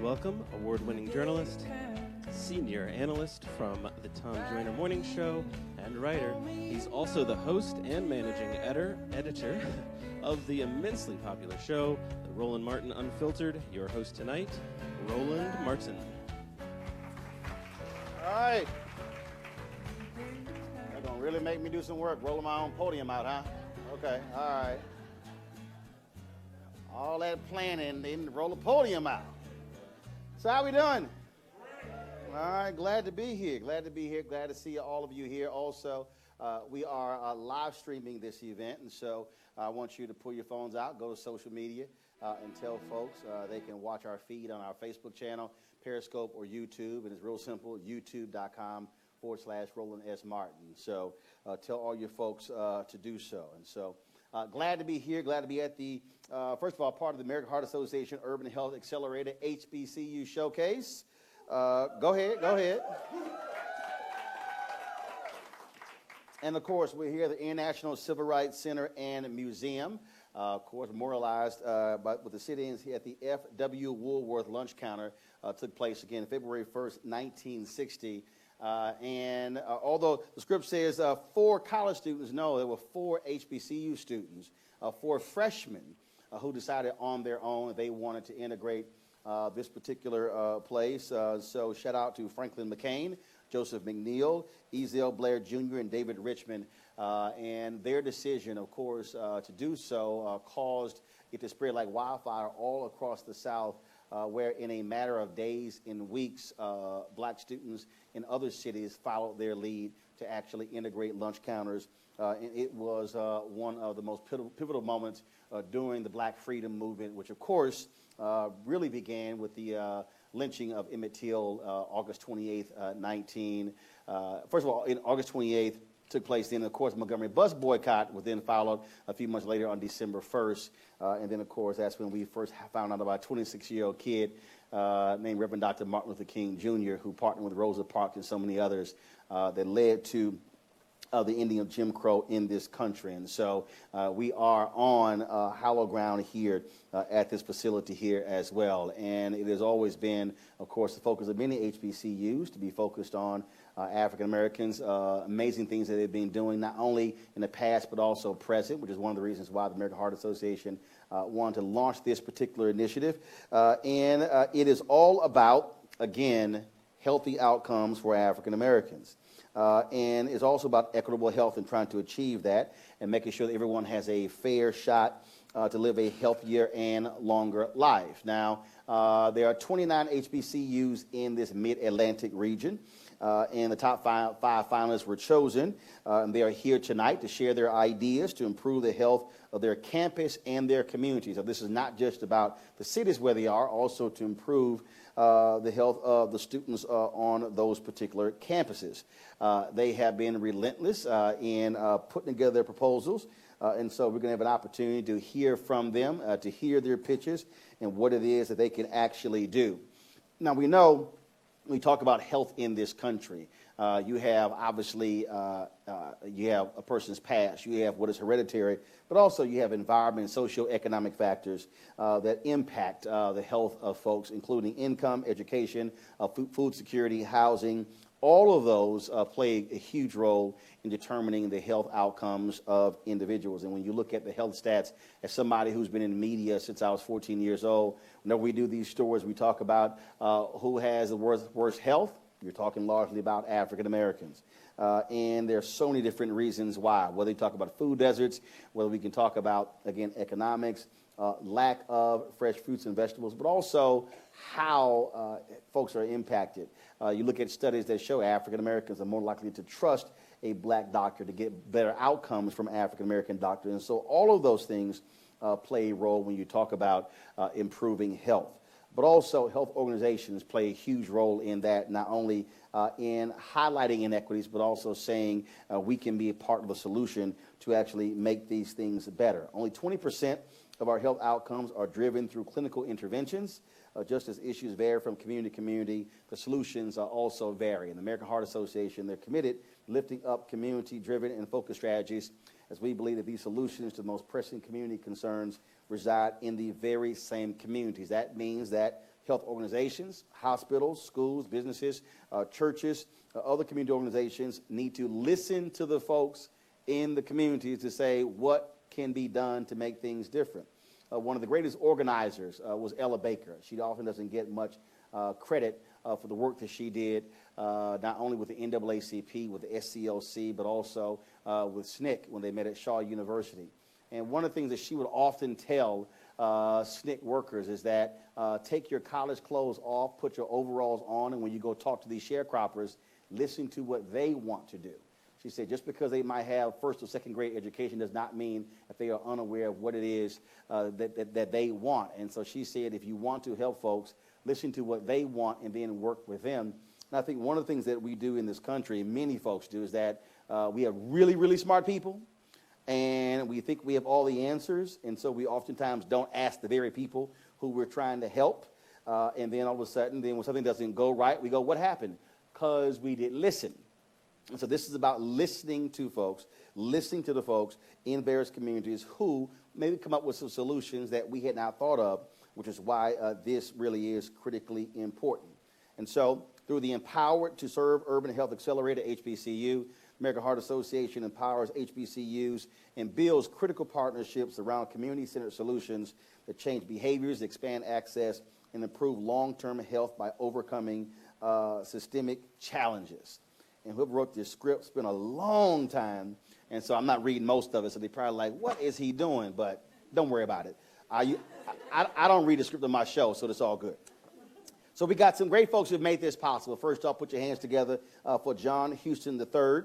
welcome award-winning journalist, senior analyst from the Tom Joyner Morning Show, and writer. He's also the host and managing editor of the immensely popular show, The Roland Martin Unfiltered. Your host tonight, Roland Martin. All right. They're going to really make me do some work, rolling my own podium out, huh? Okay, all right. All that planning, then roll the podium out. So how we doing? All right, glad to be here. Glad to see all of you here. Also, we are live streaming this event, and so I want you to pull your phones out, go to social media, and tell folks they can watch our feed on our Facebook channel, Periscope, or YouTube. And it's real simple, youtube.com/Roland S. Martin. So tell all your folks to do so. And so glad to be here, glad to be at the, first of all, part of the American Heart Association Urban Health Accelerator-HBCU Showcase. Go ahead. And, of course, we're here at the International Civil Rights Center and Museum, of course, memorialized with the sit-ins here at the F.W. Woolworth Lunch Counter. Took place, again, February 1st, 1960. And although the script says 4 college students, no, there were 4 HBCU students, 4 freshmen who decided on their own they wanted to integrate this particular place. So shout out to Franklin McCain, Joseph McNeil, Ezel Blair Jr., and David Richmond. And their decision, of course, to do so caused it to spread like wildfire all across the South, where in a matter of days and weeks, black students in other cities followed their lead to actually integrate lunch counters. And it was one of the most pivotal moments during the Black Freedom Movement, which, of course, really began with the lynching of Emmett Till, August 28th, first of all, in August 28th, took place then, of course, Montgomery bus boycott was then followed a few months later on December 1st. And then, of course, that's when we first found out about a 26-year-old kid named Reverend Dr. Martin Luther King Jr., who partnered with Rosa Parks and so many others that led to the ending of Jim Crow in this country. And so we are on hallowed ground here at this facility here as well. And it has always been, of course, the focus of many HBCUs to be focused on African Americans, amazing things that they've been doing, not only in the past but also present, which is one of the reasons why the American Heart Association wanted to launch this particular initiative. And it is all about, again, healthy outcomes for African Americans. And it's also about equitable health and trying to achieve that and making sure that everyone has a fair shot to live a healthier and longer life. Now, there are 29 HBCUs in this mid-Atlantic region. And the top five finalists were chosen. And they are here tonight to share their ideas to improve the health of their campus and their communities. So this is not just about the cities where they are, also to improve the health of the students on those particular campuses. They have been relentless in putting together their proposals. And so we're going to have an opportunity to hear from them, to hear their pitches and what it is that they can actually do. Now, we know when we talk about health in this country, you have obviously, you have a person's past, you have what is hereditary, but also you have environment and socioeconomic factors that impact the health of folks, including income, education, food security, housing. All of those play a huge role in determining the health outcomes of individuals. And when you look at the health stats, as somebody who's been in media since I was 14 years old, whenever we do these stories, we talk about who has the worst health. You're talking largely about African Americans. And there are so many different reasons why, whether you talk about food deserts, whether we can talk about, again, economics, lack of fresh fruits and vegetables, but also how folks are impacted. You look at studies that show African Americans are more likely to trust a black doctor to get better outcomes from African American doctors. And so all of those things play a role when you talk about improving health. But also health organizations play a huge role in that, not only in highlighting inequities, but also saying we can be a part of the solution to actually make these things better. Only 20% of our health outcomes are driven through clinical interventions. Just as issues vary from community to community, the solutions also vary. In the American Heart Association, they're committed to lifting up community-driven and focused strategies, as we believe that these solutions to the most pressing community concerns reside in the very same communities. That means that health organizations, hospitals, schools, businesses, churches, other community organizations need to listen to the folks in the communities to say what can be done to make things different. One of the greatest organizers was Ella Baker. She often doesn't get much credit for the work that she did, not only with the NAACP, with the SCLC, but also with SNCC when they met at Shaw University. And one of the things that she would often tell SNCC workers is that take your college clothes off, put your overalls on, and when you go talk to these sharecroppers, listen to what they want to do. She said just because they might have first or second grade education does not mean that they are unaware of what it is that they want. And so she said if you want to help folks, listen to what they want and then work with them. And I think one of the things that we do in this country, many folks do, is that we have really, really smart people, and we think we have all the answers, and so we oftentimes don't ask the very people who we're trying to help. And then all of a sudden, then when something doesn't go right, we go, what happened? Because we didn't listen. And so this is about listening to folks, listening to the folks in various communities who maybe come up with some solutions that we had not thought of, which is why this really is critically important. And so through the Empowered to Serve Urban Health Accelerator, HBCU, American Heart Association empowers HBCUs and builds critical partnerships around community-centered solutions that change behaviors, expand access, and improve long-term health by overcoming systemic challenges. And whoever wrote this script spent a long time, and so I'm not reading most of it, so they're probably like, what is he doing? But don't worry about it. I don't read the script of my show, so it's all good. So we got some great folks who have made this possible. First off, put your hands together for John Houston III.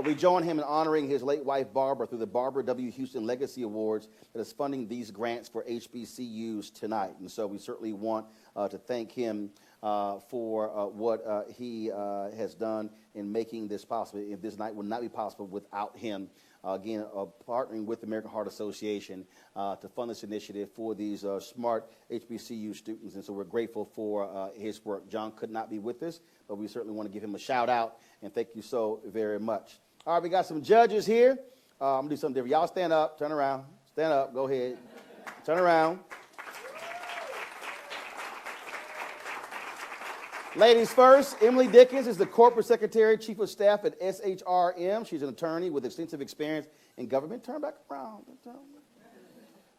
We join him in honoring his late wife, Barbara, through the Barbara W. Houston Legacy Awards that is funding these grants for HBCUs tonight. And so we certainly want to thank him for what he has done in making this possible. If this night would not be possible without him, again, partnering with the American Heart Association to fund this initiative for these smart HBCU students. And so we're grateful for his work. John could not be with us, but we certainly want to give him a shout out and thank you so very much. All right, we got some judges here. I'm going to do something different. Y'all stand up, turn around. Stand up, go ahead. Turn around. Ladies first, Emily Dickens is the Corporate Secretary, Chief of Staff at SHRM. She's an attorney with extensive experience in government. Turn back around.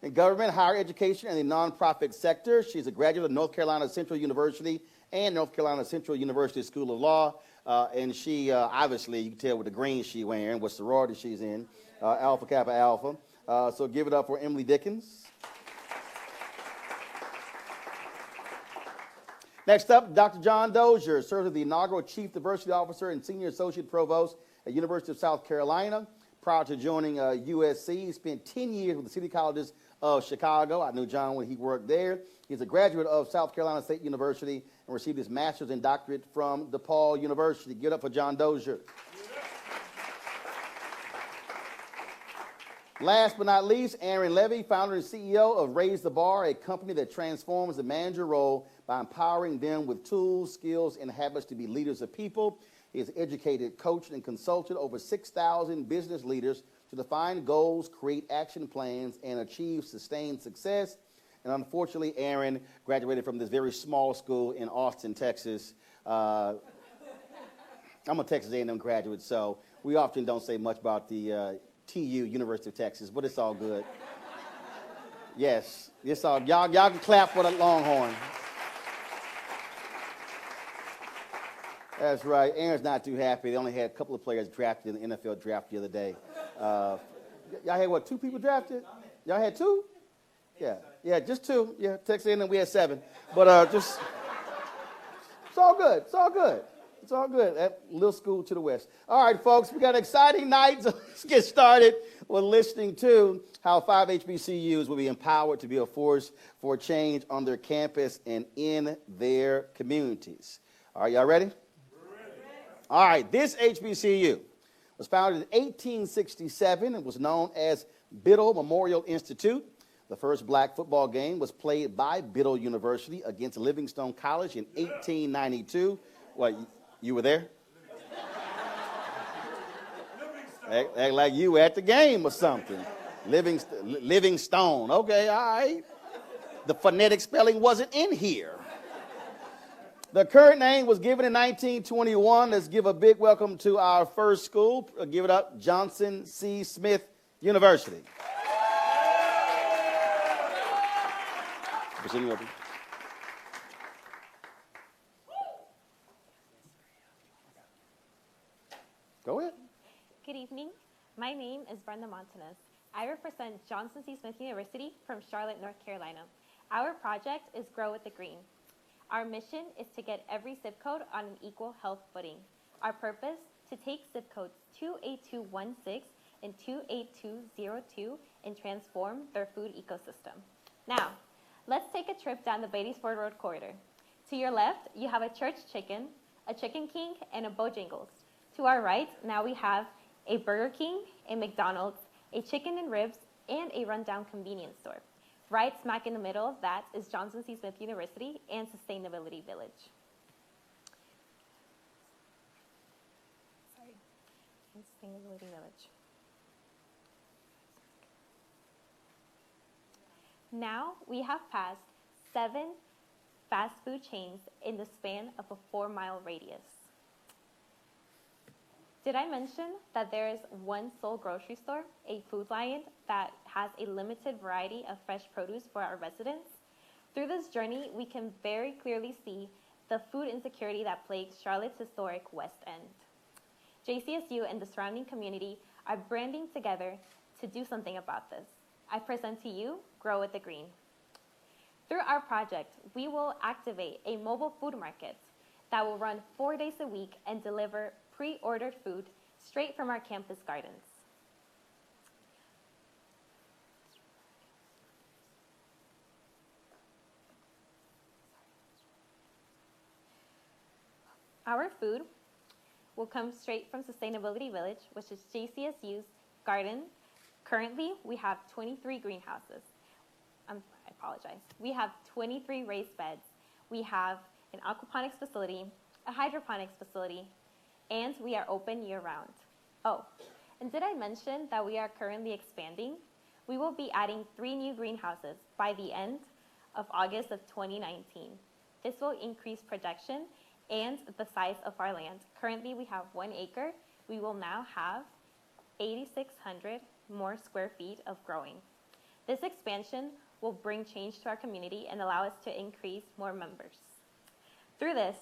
In government, higher education, and the nonprofit sector. She's a graduate of North Carolina Central University and North Carolina Central University School of Law. And she, obviously, you can tell with the green she's wearing, what sorority she's in, Alpha Kappa Alpha. So give it up for Emily Dickens. Next up, Dr. John Dozier serves as the inaugural Chief Diversity Officer and Senior Associate Provost at University of South Carolina. Prior to joining USC, he spent 10 years with the City Colleges of Chicago. I knew John when he worked there. He's a graduate of South Carolina State University and received his master's and doctorate from DePaul University. Give it up for John Dozier. Last but not least, Aaron Levy, founder and CEO of Raise the Bar, a company that transforms the manager role by empowering them with tools, skills, and habits to be leaders of people. He has educated, coached, and consulted over 6,000 business leaders to define goals, create action plans, and achieve sustained success. And unfortunately, Aaron graduated from this very small school in Austin, Texas. I'm a Texas A&M graduate, so we often don't say much about the TU, University of Texas, but it's all good. Yes, it's all, y'all can clap for the Longhorn. That's right. Aaron's not too happy. They only had a couple of players drafted in the NFL draft the other day. Y'all had, what, 2 people drafted? Y'all had 2? Yeah, just 2. Yeah, Texas A&M, we had 7. But just, it's all good. It's all good. It's all good. That little school to the west. All right, folks, we got an exciting night, so let's get started with listening to how 5 HBCUs will be empowered to be a force for change on their campus and in their communities. Are y'all ready? All right, this HBCU was founded in 1867 and was known as Biddle Memorial Institute. The first black football game was played by Biddle University against Livingstone College in 1892. What, you were there? Act like you were at the game or something. Livingstone. Okay, all right. The phonetic spelling wasn't in here. The current name was given in 1921. Let's give a big welcome to our first school. Give it up, Johnson C. Smith University. Go ahead. Good evening. My name is Brenda Montanez. I represent Johnson C. Smith University from Charlotte, North Carolina. Our project is Grow with the Green. Our mission is to get every zip code on an equal health footing. Our purpose, to take zip codes 28216 and 28202 and transform their food ecosystem. Now, let's take a trip down the Beatty-Ford Road corridor. To your left, you have a Church Chicken, a Chicken King, and a Bojangles. To our right, now we have a Burger King, a McDonald's, a Chicken and Ribs, and a rundown convenience store. Right smack in the middle of that is Johnson C. Smith University and Sustainability Village. Sustainability Village. Now we have passed 7 fast food chains in the span of a 4-mile radius. Did I mention that there is one sole grocery store, a Food Lion, that has a limited variety of fresh produce for our residents? Through this journey, we can very clearly see the food insecurity that plagues Charlotte's historic West End. JCSU and the surrounding community are branding together to do something about this. I present to you Grow with the Green. Through our project, we will activate a mobile food market that will run 4 days a week and deliver pre-ordered food straight from our campus gardens. Our food will come straight from Sustainability Village, which is JCSU's garden. Currently, we have 23 greenhouses. I apologize. We have 23 raised beds. We have an aquaponics facility, a hydroponics facility, and we are open year-round. Oh, and did I mention that we are currently expanding? We will be adding 3 new greenhouses by the end of August of 2019. This will increase production and the size of our land. Currently, we have 1 acre. We will now have 8,600 more square feet of growing. This expansion will bring change to our community and allow us to increase more members. Through this,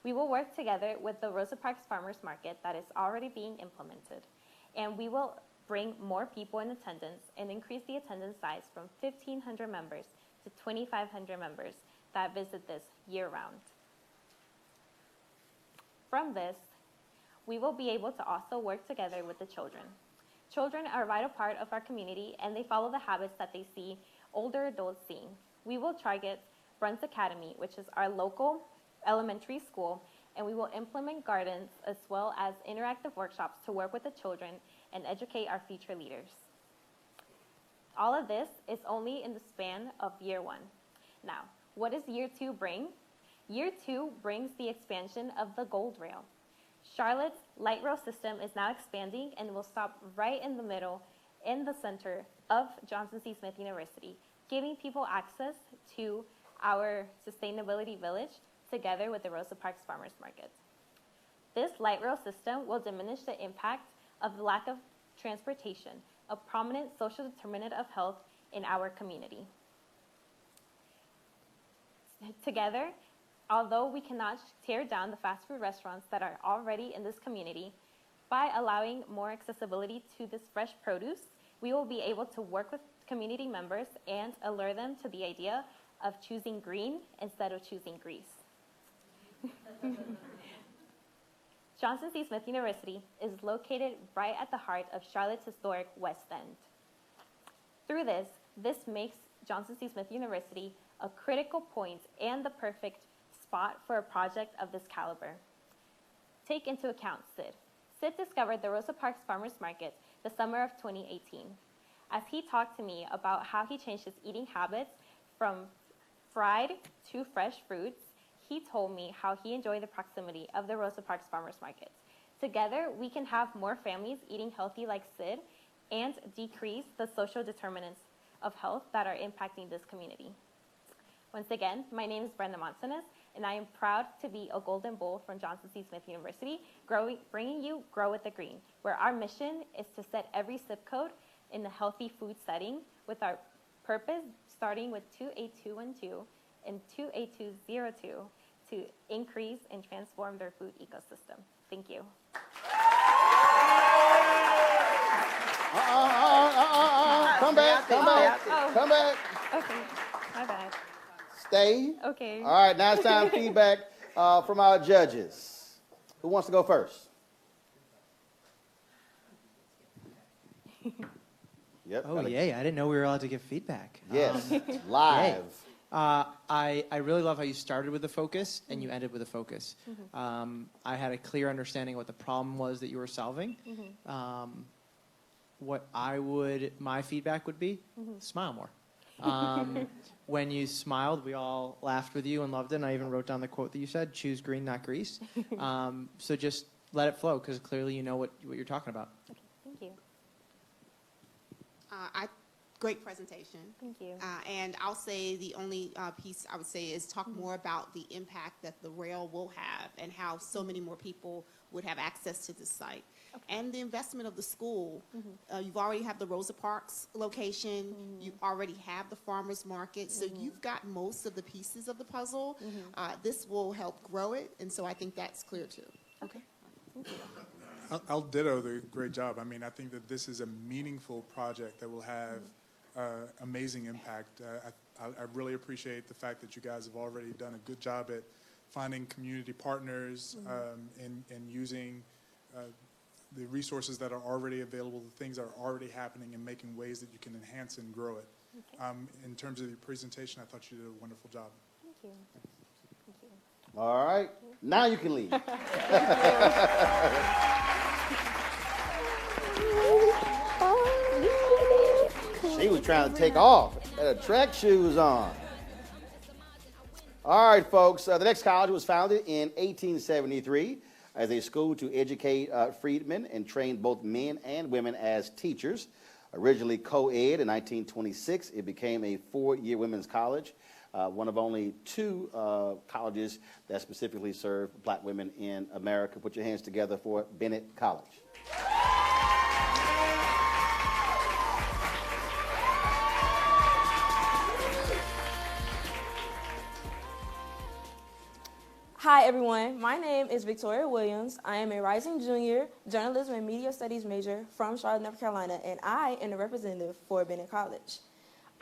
we will work together with the Rosa Parks Farmers Market that is already being implemented, and we will bring more people in attendance and increase the attendance size from 1,500 members to 2,500 members that visit this year-round. From this, we will be able to also work together with the children. Children are a vital part of our community, and they follow the habits that they see older adults seeing. We will target Bruns Academy, which is our local elementary school, and we will implement gardens as well as interactive workshops to work with the children and educate our future leaders. All of this is only in the span of year 1. Now, what does year 2 bring? Year 2 brings the expansion of the Gold Rail. Charlotte's light rail system is now expanding and will stop right in the middle, in the center of Johnson C. Smith University, giving people access to our Sustainability Village together with the Rosa Parks Farmers Market. This light rail system will diminish the impact of the lack of transportation, a prominent social determinant of health in our community. Together, although we cannot tear down the fast food restaurants that are already in this community, by allowing more accessibility to this fresh produce, we will be able to work with community members and allure them to the idea of choosing green instead of choosing grease. Johnson C. Smith University is located right at the heart of Charlotte's historic West End. Through this makes Johnson C. Smith University a critical point and the perfect spot for a project of this caliber. Take into account Sid. Sid discovered the Rosa Parks Farmers Market the summer of 2018. As he talked to me about how he changed his eating habits from fried to fresh fruits, he told me how he enjoyed the proximity of the Rosa Parks Farmers Market. Together, we can have more families eating healthy like Sid and decrease the social determinants of health that are impacting this community. Once again, my name is Brenda Montanez, and I am proud to be a Golden Bull from Johnson C. Smith University, bringing you Grow with the Green, where our mission is to set every zip code in a healthy food setting with our purpose starting with 28212 and 28202 to increase and transform their food ecosystem. Thank you. Come back. Oh. Come back. Okay, my bad. Stay. Okay. All right, now it's time for feedback from our judges. Who wants to go first? Yep. Oh, yay. I didn't know we were allowed to give feedback. Yes, live. I really love how you started with the focus and you ended with a focus. I had a clear understanding of what the problem was that you were solving. My feedback would be, smile more. When you smiled, we all laughed with you and loved it, and I even wrote down the quote that you said, choose green, not grease. So just let it flow, because clearly you know what you're talking about. Okay, thank you. Great presentation. Thank you. And I'll say the only piece I would say is talk more about the impact that the rail will have and how so many more people would have access to this site. Okay. And the investment of the school. You've already have the Rosa Parks location. You already have the farmers market. So you've got most of the pieces of the puzzle. This will help grow it. And so I think that's clear too. Okay. Thank you. I'll ditto the great job. I mean, I think that this is a meaningful project that will have amazing impact. I really appreciate the fact that you guys have already done a good job at finding community partners and using the resources that are already available, the things that are already happening, and making ways that you can enhance and grow it. Okay. In terms of your presentation, I thought you did a wonderful job. Thank you. Thank you. All right, now you can leave. She was trying to take off. Had her track shoes on. All right, folks. The next college was founded in 1873 as a school to educate freedmen and train both men and women as teachers. Originally co-ed in 1926, it became a 4-year women's college, one of only 2 colleges that specifically serve black women in America. Put your hands together for Bennett College. Hi everyone, my name is Victoria Williams. I am a rising junior journalism and media studies major from Charlotte, North Carolina, and I am the representative for Bennett College.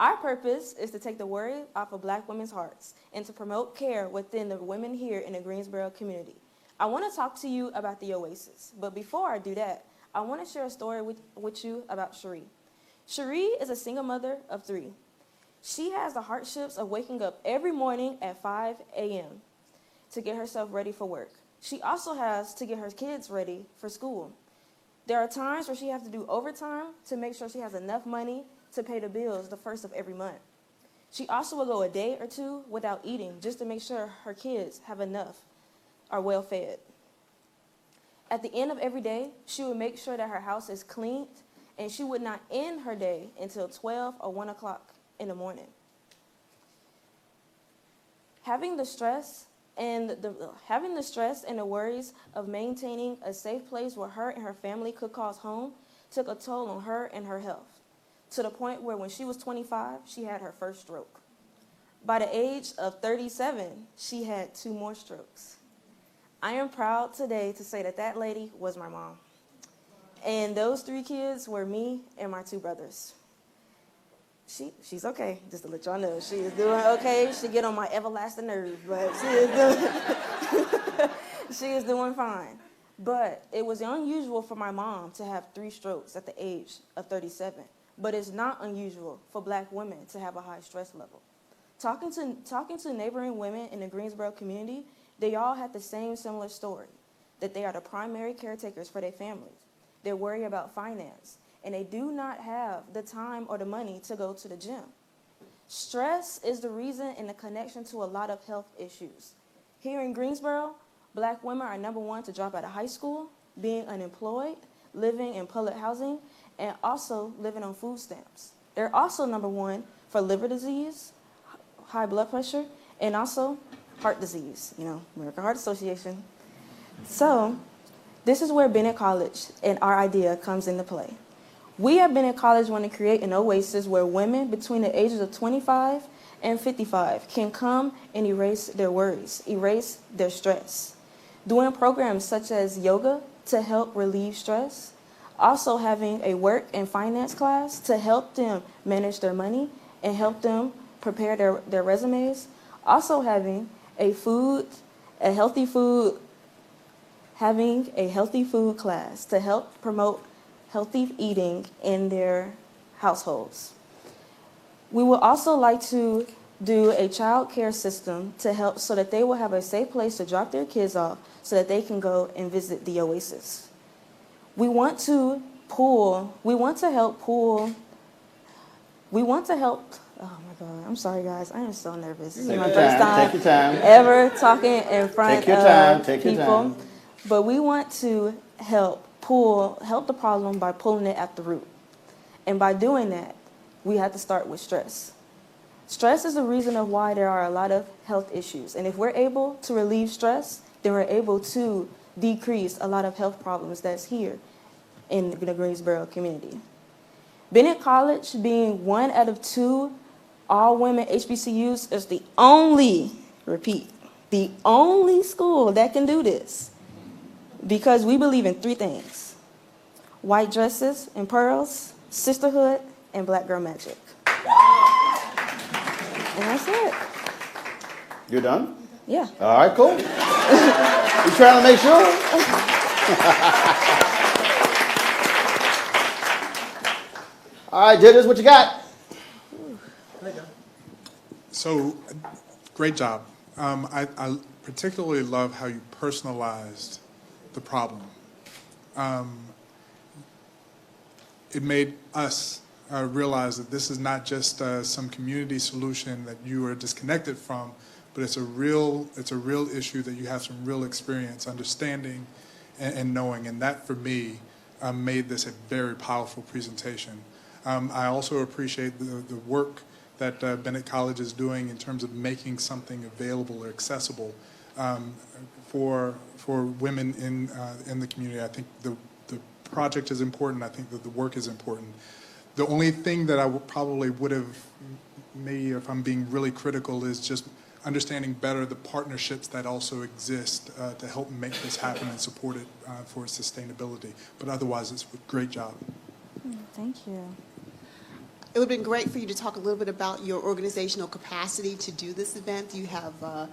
Our purpose is to take the worry off of black women's hearts and to promote care within the women here in the Greensboro community. I want to talk to you about the Oasis, but before I do that, I want to share a story with you about Cherie. Cherie is a single mother of 3. She has the hardships of waking up every morning at 5 a.m. to get herself ready for work. She also has to get her kids ready for school. There are times where she has to do overtime to make sure she has enough money to pay the bills the first of every month. She also will go a day or 2 without eating just to make sure her kids have enough, are well fed. At the end of every day, she would make sure that her house is cleaned, and she would not end her day until 12 or 1 o'clock in the morning. Having the stress and the worries of maintaining a safe place where her and her family could call home took a toll on her and her health, to the point where when she was 25, she had her first stroke. By the age of 37, she had 2 more strokes. I am proud today to say that that lady was my mom. And those 3 kids were me and my 2 brothers. She's okay, just to let y'all know. She is doing okay. She get on my everlasting nerves, but she is doing fine. But it was unusual for my mom to have 3 strokes at the age of 37. But it's not unusual for black women to have a high stress level. Talking to neighboring women in the Greensboro community, they all had the same similar story, that they are the primary caretakers for their families. They're worried about finance, and they do not have the time or the money to go to the gym. Stress is the reason and the connection to a lot of health issues. Here in Greensboro, black women are number 1 to drop out of high school, being unemployed, living in public housing, and also living on food stamps. They're also number one for liver disease, high blood pressure, and also heart disease, American Heart Association. So this is where Bennett College and our idea comes into play. We at Bennett College want to create an oasis where women between the ages of 25 and 55 can come and erase their worries, erase their stress. Doing programs such as yoga to help relieve stress, also having a work and finance class to help them manage their money and help them prepare their resumes, also having a healthy food class to help promote healthy eating in their households. We would also like to do a child care system to help so that they will have a safe place to drop their kids off so that they can go and visit the oasis. We want to help, oh my God, I'm sorry guys, I am so nervous. This is my first time ever talking in front of people. But we want to help the problem by pulling it at the root. And by doing that, we have to start with stress. Stress is the reason of why there are a lot of health issues. And if we're able to relieve stress, then we're able to decrease a lot of health problems that's here in the Greensboro community. Bennett College, being one out of 2 all-women HBCUs, is the only school that can do this. Because we believe in 3 things: white dresses and pearls, sisterhood, and black girl magic. And that's it. You're done? Yeah. All right, cool. You trying to make sure? All right, Dennis, what you got? So, great job. I particularly love how you personalized the problem. It made us realize that this is not just some community solution that you are disconnected from, but it's a real issue that you have some real experience understanding and knowing, and that for me made this a very powerful presentation. I also appreciate the work that Bennett College is doing in terms of making something available or accessible for women in the community. I think the project is important. I think that the work is important. The only thing that I probably would have, maybe if I'm being really critical, is just understanding better the partnerships that also exist to help make this happen and support it for sustainability. But otherwise, it's a great job. Thank you. It would have been great for you to talk a little bit about your organizational capacity to do this event. Do you have,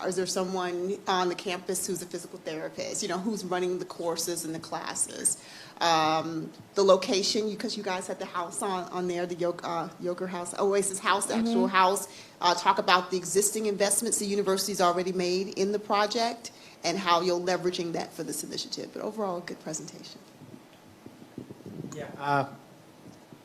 is there someone on the campus who's a physical therapist, who's running the courses and the classes? The location, because you guys had the house on there, the yoga house, Oasis house, the actual house. Talk about the existing investments the university's already made in the project and how you're leveraging that for this initiative. But overall, a good presentation. Yeah.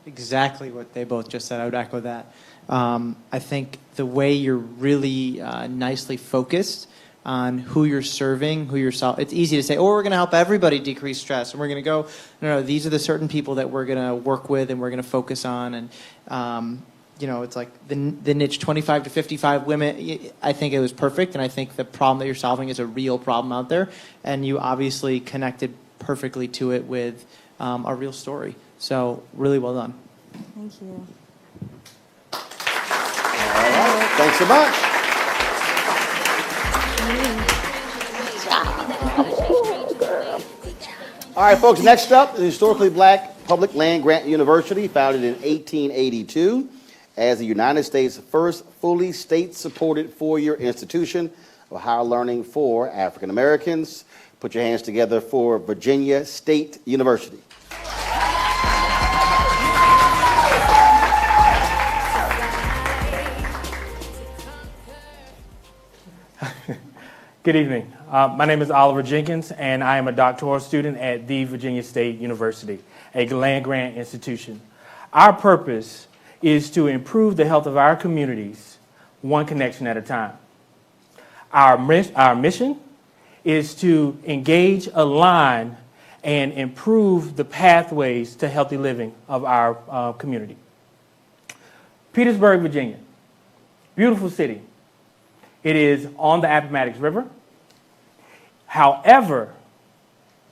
Exactly what they both just said. I would echo that. I think the way you're really nicely focused on who you're serving, it's easy to say, oh, we're going to help everybody decrease stress, and we're going to go, no, these are the certain people that we're going to work with and we're going to focus on. And, it's like the niche 25 to 55 women, I think it was perfect, and I think the problem that you're solving is a real problem out there, and you obviously connected perfectly to it with a real story. So, really well done. Thank you. All right. Thanks so much. All right, folks, next up, the Historically Black Public Land Grant University, founded in 1882 as the United States' first fully state-supported four-year institution of higher learning for African Americans. Put your hands together for Virginia State University. Good evening. My name is Oliver Jenkins, and I am a doctoral student at the Virginia State University, a land-grant institution. Our purpose is to improve the health of our communities, one connection at a time. Our mission is to engage, align, and improve the pathways to healthy living of our community. Petersburg, Virginia, beautiful city. It is on the Appomattox River. However,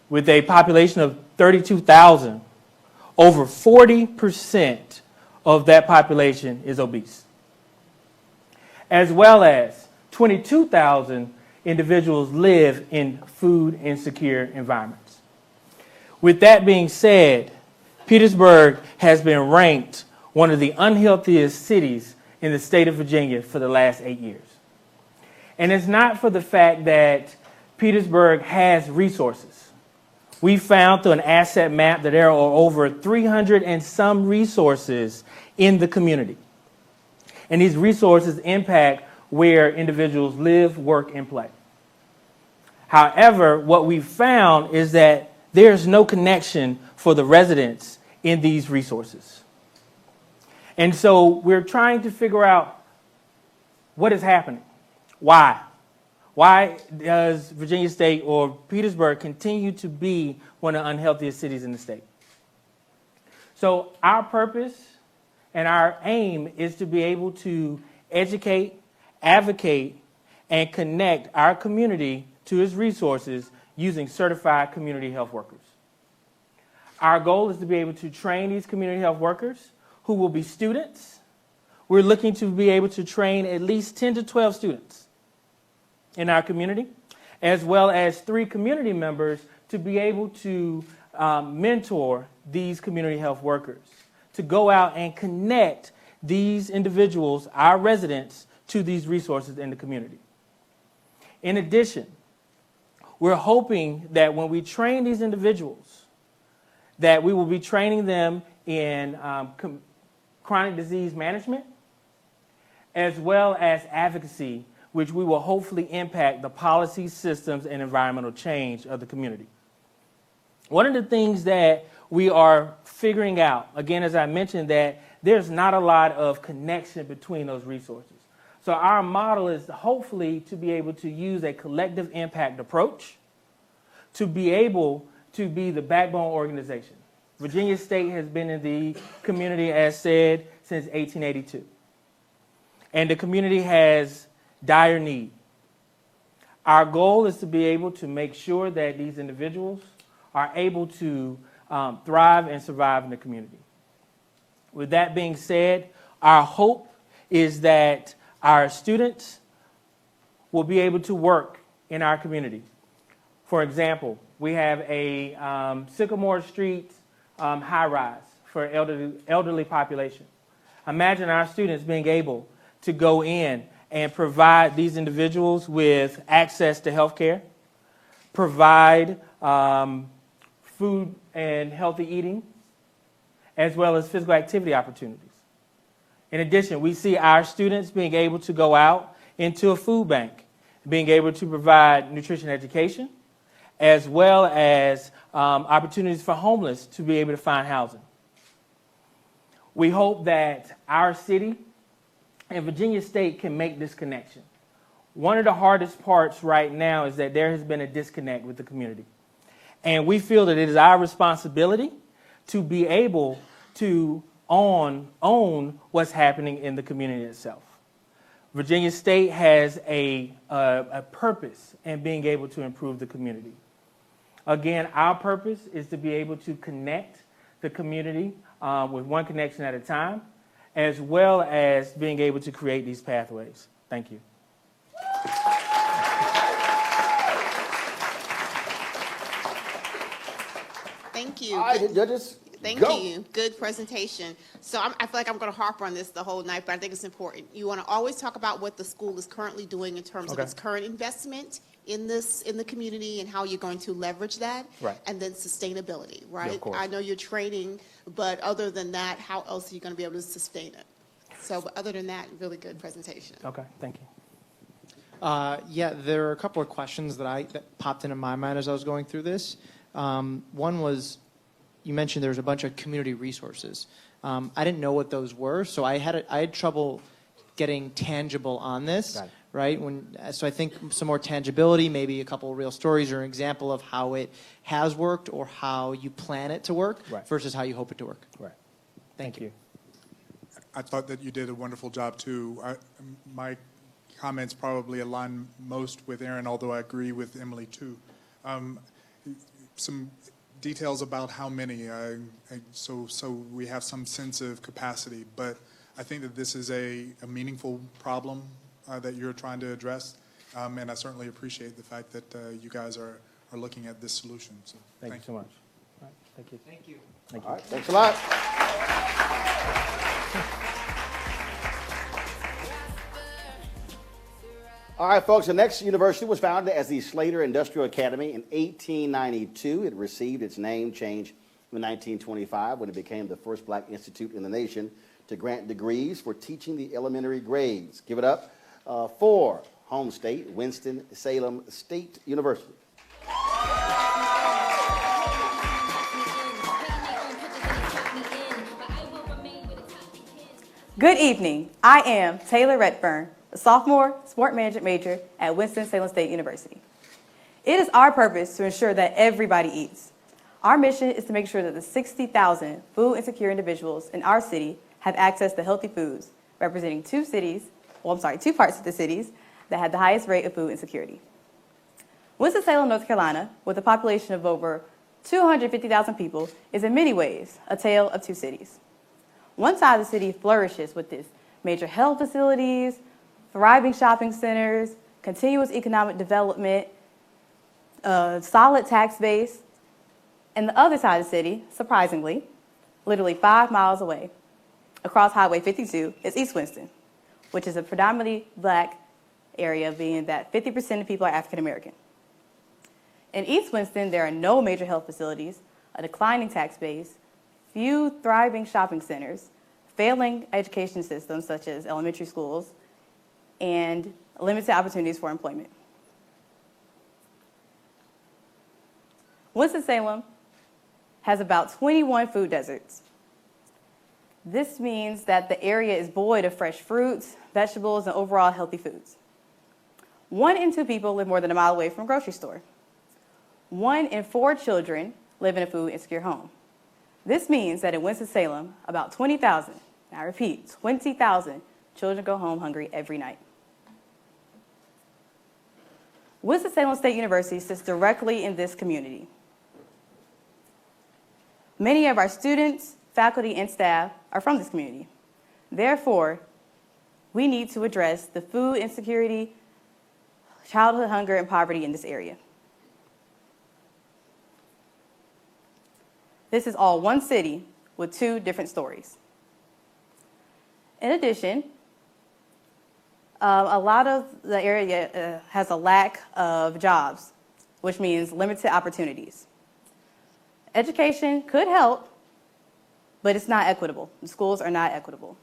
with a population of 32,000, over 40% of that population is obese, as well as 22,000 individuals live in food insecure environments. With that being said, Petersburg has been ranked one of the unhealthiest cities in the state of Virginia for the last 8 years. And it's not for the fact that Petersburg has resources. We found through an asset map that there are over 300 and some resources in the community. And these resources impact where individuals live, work, and play. However, what we've found is that there's no connection for the residents in these resources. And so we're trying to figure out what is happening. Why? Why does Virginia State or Petersburg continue to be one of the unhealthiest cities in the state? So our purpose and our aim is to be able to educate, advocate, and connect our community to its resources using certified community health workers. Our goal is to be able to train these community health workers who will be students. We're looking to be able to train at least 10 to 12 students in our community, as well as 3 community members to be able to mentor these community health workers, to go out and connect these individuals, our residents, to these resources in the community. In addition, we're hoping that when we train these individuals, that we will be training them in chronic disease management, as well as advocacy, which we will hopefully impact the policy, systems, and environmental change of the community. One of the things that we are figuring out, again, as I mentioned, that there's not a lot of connection between those resources. So our model is hopefully to be able to use a collective impact approach to be able to be the backbone organization. Virginia State has been in the community, as said, since 1882. And the community has dire need. Our goal is to be able to make sure that these individuals are able to thrive and survive in the community. With that being said, our hope is that our students will be able to work in our community. For example, we have a Sycamore Street high-rise for elderly population. Imagine our students being able to go in and provide these individuals with access to health care, provide food and healthy eating, as well as physical activity opportunities. In addition, we see our students being able to go out into a food bank, being able to provide nutrition education, as well as opportunities for homeless to be able to find housing. We hope that our city and Virginia State can make this connection. One of the hardest parts right now is that there has been a disconnect with the community. And we feel that it is our responsibility to be able to own what's happening in the community itself. Virginia State has a purpose in being able to improve the community. Again, our purpose is to be able to connect the community with one connection at a time, as well as being able to create these pathways. Thank you. Thank you. All right, judges. Thank go. you. Good presentation. So I feel like I'm going to harp on this the whole night, but I think it's important. You want to always talk about what the school is currently doing in terms of its current investment in the community and how you're going to leverage that. Right. And then sustainability, right? Yeah, of course. I know you're training, but other than that, how else are you going to be able to sustain it? So but other than that, really good presentation. Okay, thank you. Yeah, there are a couple of questions that popped into my mind as I was going through this. One was, you mentioned there was a bunch of community resources. I didn't know what those were, so I had trouble getting tangible on this, Got it. right? So I think some more tangibility, maybe a couple of real stories or an example of how it has worked or how you plan it to work Right. versus how you hope it to work. Right. Thank you. I thought that you did a wonderful job too. My comments probably align most with Aaron, although I agree with Emily too. Some details about how many, so we have some sense of capacity. But I think that this is a meaningful problem that you're trying to address, and I certainly appreciate the fact that you guys are looking at this solution. So Thank you so much. All right. Thank you. Thank you. Thank All you. right, thanks a lot. All right, folks, the next university was founded as the Slater Industrial Academy in 1892. It received its name change in 1925 when it became the first black institute in the nation to grant degrees for teaching the elementary grades. Give it up for home state, Winston-Salem State University. Good evening. I am Taylor Redfern, a sophomore sport management major at Winston-Salem State University. It is our purpose to ensure that everybody eats. Our mission is to make sure that the 60,000 food insecure individuals in our city have access to healthy foods, representing two parts of the cities that had the highest rate of food insecurity. Winston-Salem, North Carolina, with a population of over 250,000 people, is in many ways a tale of two cities. One side of the city flourishes with its major health facilities, thriving shopping centers, continuous economic development, solid tax base. And the other side of the city, surprisingly, literally 5 miles away, across Highway 52, is East Winston, which is a predominantly black area, being that 50% of people are African American. In East Winston, there are no major health facilities, a declining tax base, few thriving shopping centers, failing education systems such as elementary schools, and limited opportunities for employment. Winston-Salem has about 21 food deserts. This means that the area is void of fresh fruits, vegetables, and overall healthy foods. 1 in 2 people live more than a mile away from a grocery store. 1 in 4 children live in a food insecure home. This means that in Winston-Salem, about 20,000, I repeat, 20,000 children go home hungry every night. Winston-Salem State University sits directly in this community. Many of our students, faculty, and staff are from this community. Therefore, we need to address the food insecurity, childhood hunger, and poverty in this area. This is all one city with 2 different stories. In addition, a lot of the area has a lack of jobs, which means limited opportunities. Education could help, but it's not equitable. The schools are not equitable.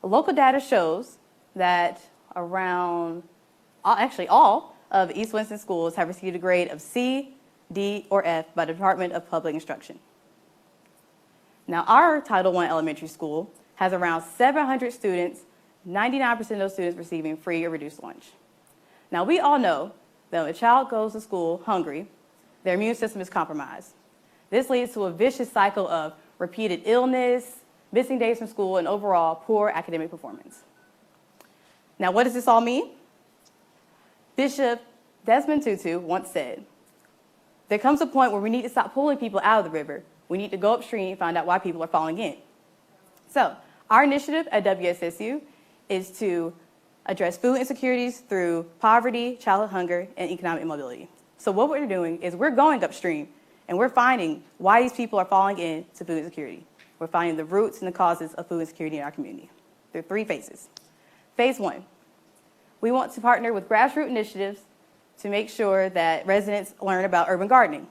Local data shows that all of East Winston schools have received a grade of C, D, or F by the Department of Public Instruction. Now, our Title I elementary school has around 700 students, 99% of those students receiving free or reduced lunch. Now, we all know that when a child goes to school hungry, their immune system is compromised. This leads to a vicious cycle of repeated illness, missing days from school, and overall poor academic performance. Now, what does this all mean? Bishop Desmond Tutu once said, "There comes a point where we need to stop pulling people out of the river. We need to go upstream and find out why people are falling in." So our initiative at WSSU is to address food insecurities through poverty, childhood hunger, and economic immobility. So what we're doing is we're going upstream, and we're finding why these people are falling into food insecurity. We're finding the roots and the causes of food insecurity in our community. There are 3 phases. Phase 1, we want to partner with grassroots initiatives to make sure that residents learn about urban gardening.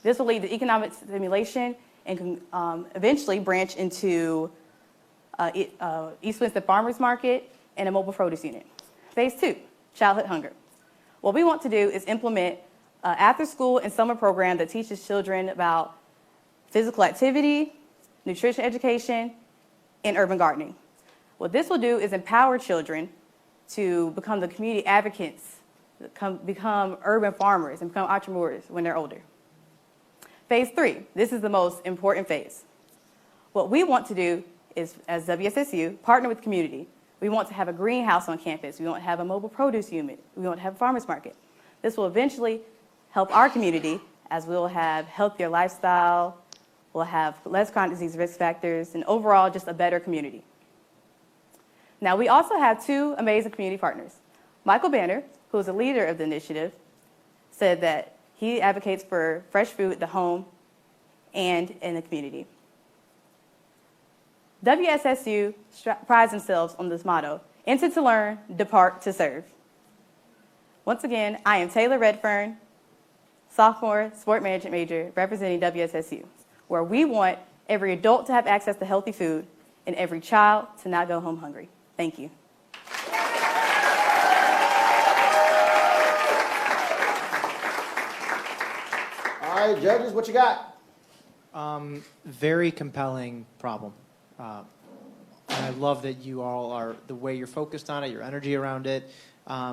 This will lead to economic stimulation and can eventually branch into East Winston Farmers Market and a mobile produce unit. Phase 2, childhood hunger. What we want to do is implement an after-school and summer program that teaches children about physical activity, nutrition education, and urban gardening. What this will do is empower children to become the community advocates, become urban farmers, and become entrepreneurs when they're older. Phase 3, this is the most important phase. What we want to do is, as WSSU, partner with the community. We want to have a greenhouse on campus. We want to have a mobile produce unit. We want to have a farmer's market. This will eventually help our community, as we'll have healthier lifestyle, we'll have less chronic disease risk factors, and overall just a better community. Now, we also have 2 amazing community partners. Michael Banner, who is the leader of the initiative, said that he advocates for fresh food at the home and in the community. WSSU prides themselves on this motto: enter to learn, depart to serve. Once again, I am Taylor Redfern, sophomore sport management major representing WSSU, where we want every adult to have access to healthy food and every child to not go home hungry. Thank you. All right, judges, what you got? Very compelling problem. And I love that you all are, the way you're focused on it, your energy around it. I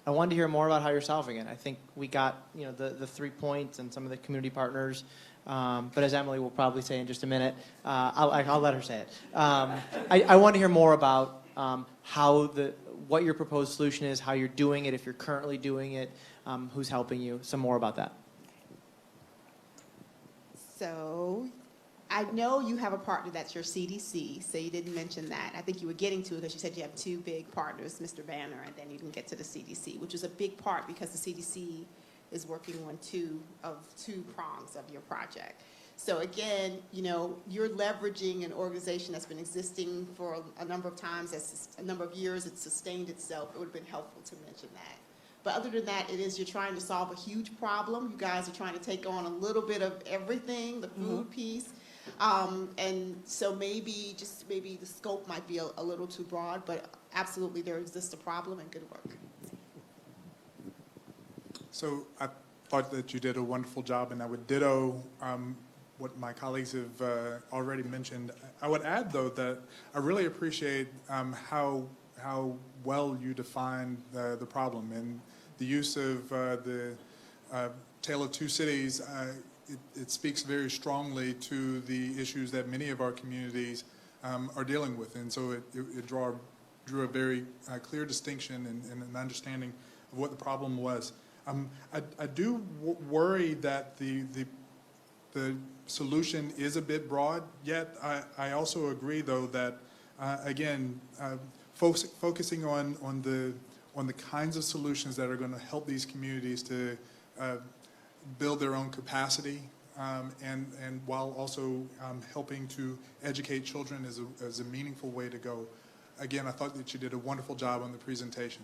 wanted to hear more about how you're solving it. I think we got, the 3 points and some of the community partners. But as Emily will probably say in just a minute, I'll let her say it. I want to hear more about what your proposed solution is, how you're doing it, if you're currently doing it, who's helping you, some more about that. So I know you have a partner that's your CDC, so you didn't mention that. I think you were getting to it because you said you have 2 big partners, Mr. Banner, and then you didn't get to the CDC, which is a big part because the CDC is working on 2 prongs of your project. So again, you're leveraging an organization that's been existing for a number of times, a number of years, it's sustained itself. It would have been helpful to mention that. But other than that, you're trying to solve a huge problem. You guys are trying to take on a little bit of everything, the food piece. And so maybe the scope might be a little too broad, but absolutely there exists a problem, and good work. So I thought that you did a wonderful job, and I would ditto what my colleagues have already mentioned. I would add, though, that I really appreciate how well you defined the problem, and the use of the Tale of Two Cities. It speaks very strongly to the issues that many of our communities are dealing with, and so it drew a very clear distinction and an understanding of what the problem was. I do worry that the solution is a bit broad, yet I also agree, though, that again, focusing on the kinds of solutions that are going to help these communities to build their own capacity, and while also helping to educate children is a meaningful way to go. Again, I thought that you did a wonderful job on the presentation.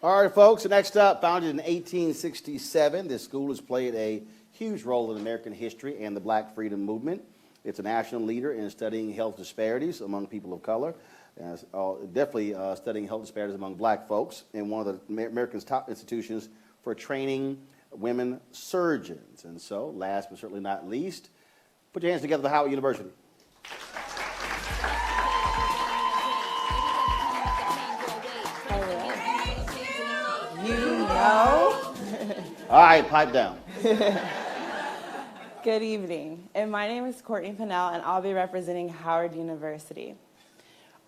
All right, folks, next up, founded in 1867, this school has played a huge role in American history and the Black freedom movement. It's a national leader in studying health disparities among people of color, definitely studying health disparities among Black folks, and one of the America's top institutions for training women surgeons. And so, last but certainly not least, put your hands together for Howard University. All right, pipe down. Good evening, and my name is Courtney Pinnell, and I'll be representing Howard University.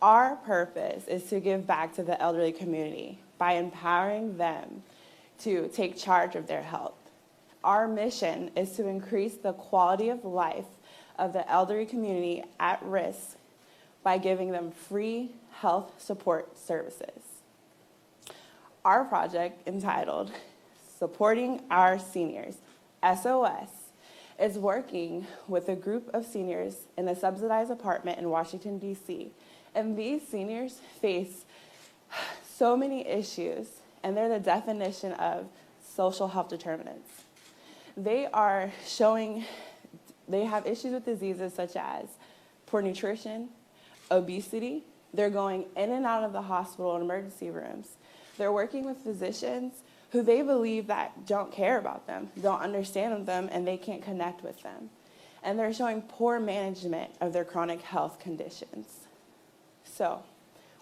Our purpose is to give back to the elderly community by empowering them to take charge of their health. Our mission is to increase the quality of life of the elderly community at risk by giving them free health support services. Our project, entitled Supporting Our Seniors, SOS, is working with a group of seniors in a subsidized apartment in Washington, D.C. And these seniors face so many issues, and they're the definition of social health determinants. They have issues with diseases such as poor nutrition, obesity. They're going in and out of the hospital and emergency rooms. They're working with physicians who they believe that don't care about them, don't understand them, and they can't connect with them. And they're showing poor management of their chronic health conditions. So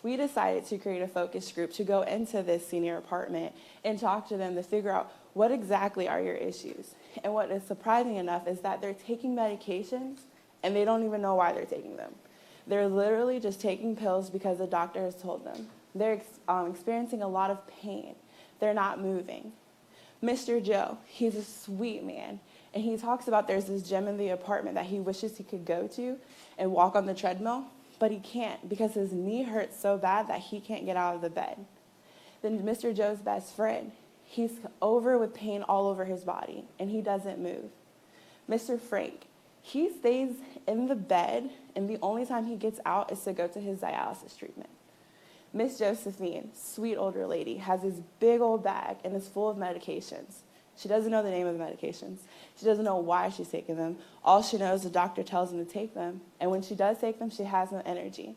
we decided to create a focus group to go into this senior apartment and talk to them to figure out what exactly are your issues. And what is surprising enough is that they're taking medications and they don't even know why they're taking them. They're literally just taking pills because the doctor has told them. They're experiencing a lot of pain. They're not moving. Mr. Joe, he's a sweet man, and he talks about there's this gym in the apartment that he wishes he could go to and walk on the treadmill, but he can't because his knee hurts so bad that he can't get out of the bed. Then Mr. Joe's best friend, he's over with pain all over his body, and he doesn't move. Mr. Frank, he stays in the bed, and the only time he gets out is to go to his dialysis treatment. Miss Josephine, sweet older lady, has this big old bag and is full of medications. She doesn't know the name of the medications. She doesn't know why she's taking them. All she knows, the doctor tells them to take them. And when she does take them, she has no energy.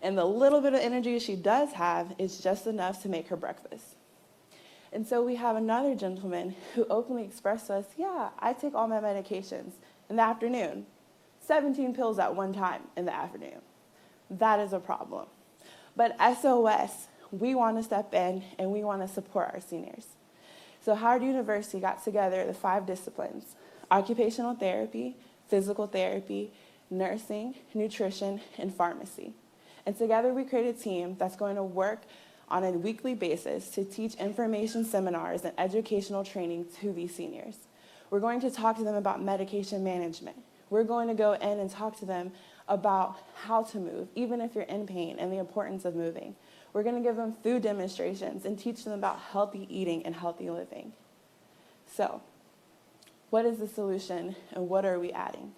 And the little bit of energy she does have is just enough to make her breakfast. And so we have another gentleman who openly expressed to us, yeah, I take all my medications in the afternoon. 17 pills at one time in the afternoon. That is a problem. But SOS, we want to step in and we want to support our seniors. So Howard University got together the 5 disciplines: occupational therapy, physical therapy, nursing, nutrition, and pharmacy. And together we created a team that's going to work on a weekly basis to teach information seminars and educational training to these seniors. We're going to talk to them about medication management. We're going to go in and talk to them about how to move, even if you're in pain, and the importance of moving. We're going to give them food demonstrations and teach them about healthy eating and healthy living. So, what is the solution and what are we adding?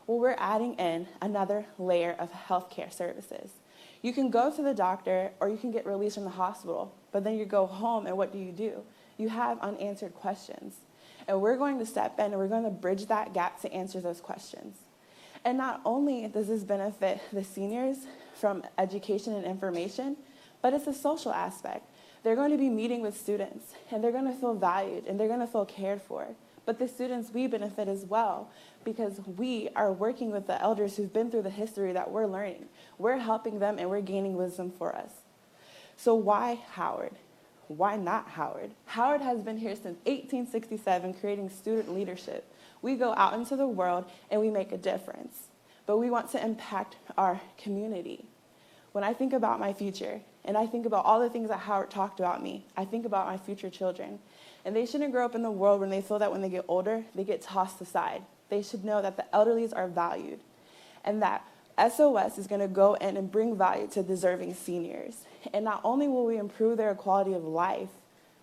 Well, we're adding in another layer of healthcare services. You can go to the doctor or you can get released from the hospital, but then you go home and what do? You have unanswered questions. And we're going to step in and we're going to bridge that gap to answer those questions. And not only does this benefit the seniors from education and information, but it's a social aspect. They're going to be meeting with students, and they're going to feel valued, and they're going to feel cared for. But the students, we benefit as well, because we are working with the elders who've been through the history that we're learning. We're helping them, and we're gaining wisdom for us. So why Howard? Why not Howard? Howard has been here since 1867, creating student leadership. We go out into the world and we make a difference, but we want to impact our community. When I think about my future, and I think about all the things that Howard talked about me, I think about my future children. And they shouldn't grow up in the world when they feel that when they get older, they get tossed aside. They should know that the elderlies are valued, and that SOS is going to go in and bring value to deserving seniors. And not only will we improve their quality of life,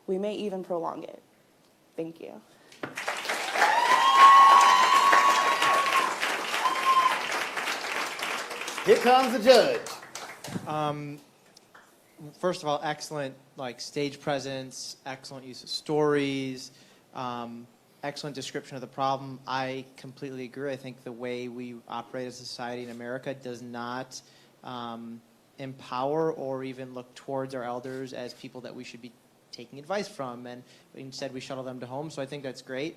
we may even prolong it. Thank you. Here comes the judge. First of all, excellent stage presence, excellent use of stories, excellent description of the problem. I completely agree. I think the way we operate as a society in America does not empower or even look towards our elders as people that we should be taking advice from, and instead we shuttle them to home. So I think that's great.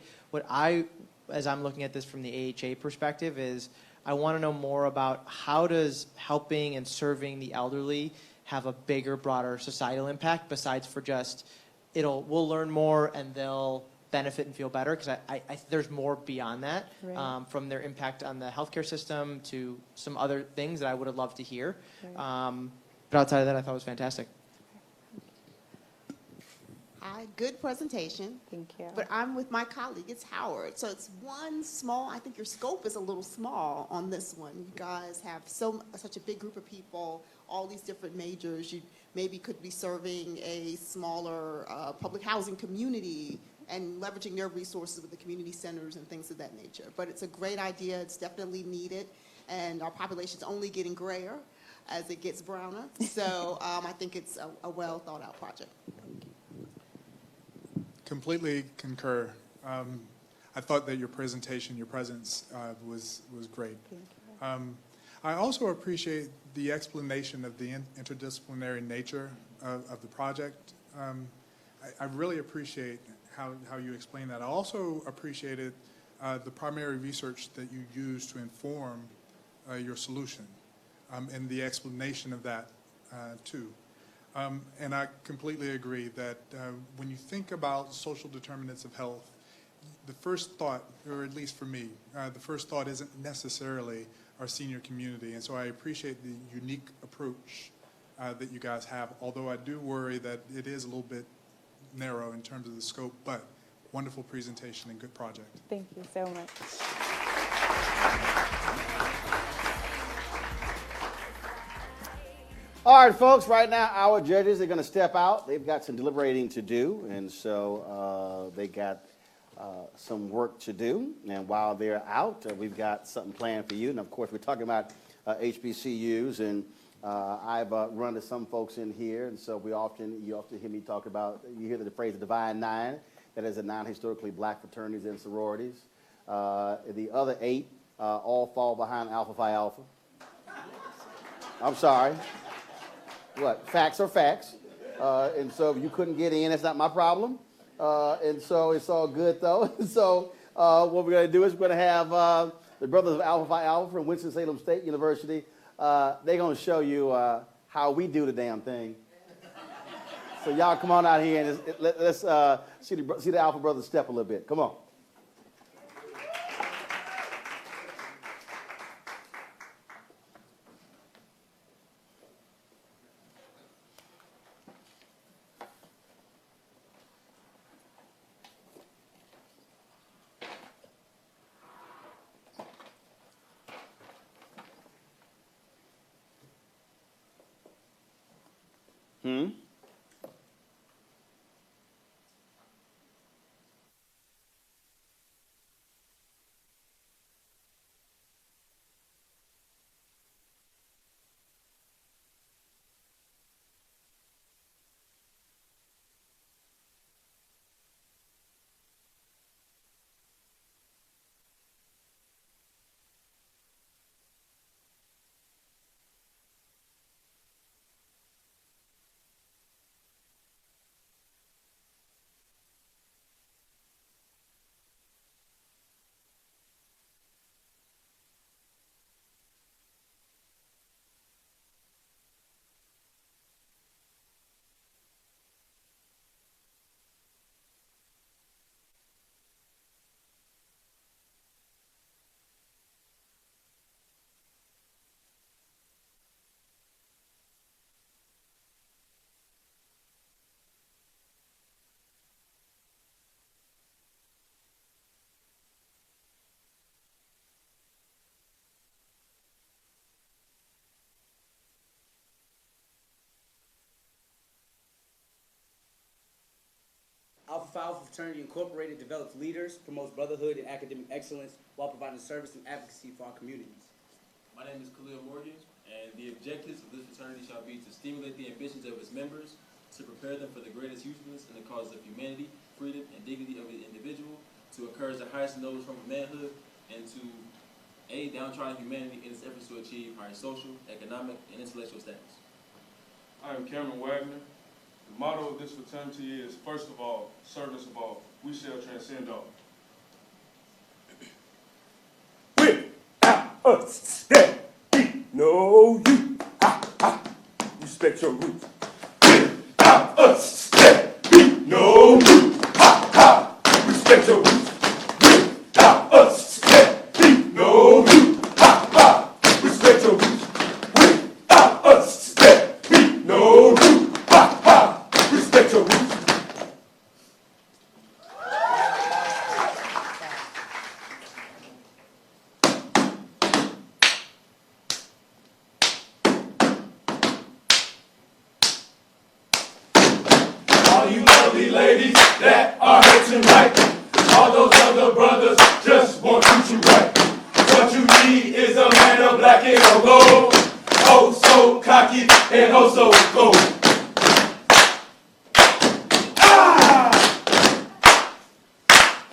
As I'm looking at this from the AHA perspective, is I want to know more about how does helping and serving the elderly have a bigger, broader societal impact besides for just we'll learn more and they'll benefit and feel better, because there's more beyond that, right. From their impact on the healthcare system to some other things that I would have loved to hear. Right. But outside of that, I thought it was fantastic. Hi, good presentation. Thank you. But I'm with my colleague, it's Howard. So it's I think your scope is a little small on this one. You guys have such a big group of people, all these different majors. You maybe could be serving a smaller public housing community and leveraging their resources with the community centers and things of that nature. But it's a great idea. It's definitely needed. And our population is only getting grayer as it gets browner. So I think it's a well thought out project. Completely concur. I thought that your presentation, your presence was great. I also appreciate the explanation of the interdisciplinary nature of the project. I really appreciate how you explain that. I also appreciated the primary research that you used to inform your solution and the explanation of that too. And I completely agree that when you think about social determinants of health, the first thought, or at least for me, the first thought isn't necessarily our senior community. And so I appreciate the unique approach that you guys have, although I do worry that it is a little bit narrow in terms of the scope, but wonderful presentation and good project. Thank you so much. All right, folks, right now our judges are going to step out. They've got some deliberating to do, and so they got some work to do. And while they're out, we've got something planned for you. And, of course, we're talking about HBCUs, and I've run to some folks in here, and so you often hear me talk about, you hear the phrase the Divine Nine, that is the 9 historically black fraternities and sororities. The other 8 all fall behind Alpha Phi Alpha. I'm sorry. What? Facts are facts. And so if you couldn't get in, that's not my problem. And so it's all good, though. So what we're going to do is we're going to have the brothers of Alpha Phi Alpha from Winston-Salem State University. They're going to show you how we do the damn thing. So y'all come on out here and let's see the Alpha brothers step a little bit. Come on. Alpha Phi Alpha Fraternity Incorporated develops leaders, promotes brotherhood and academic excellence while providing service and advocacy for our communities. My name is Khalil Morgan, and the objectives of this fraternity shall be to stimulate the ambitions of its members, to prepare them for the greatest usefulness in the cause of humanity, freedom, and dignity of the individual, to encourage the highest nobles from manhood, and to aid downtrodden humanity in its efforts to achieve higher social, economic, and intellectual status. I am Cameron Wagner. The motto of this fraternity is, first of all, service of all. We shall transcend all. Without us, there be no you. Respect your roots. Without us, there be no you. Respect your roots. Without us, there be no you. Respect your roots. Without us, there be no you. Respect your roots. All you lovely ladies that are hurting right, all those other brothers just want you to right. What you need is a man of black and gold, oh so cocky and oh so cold.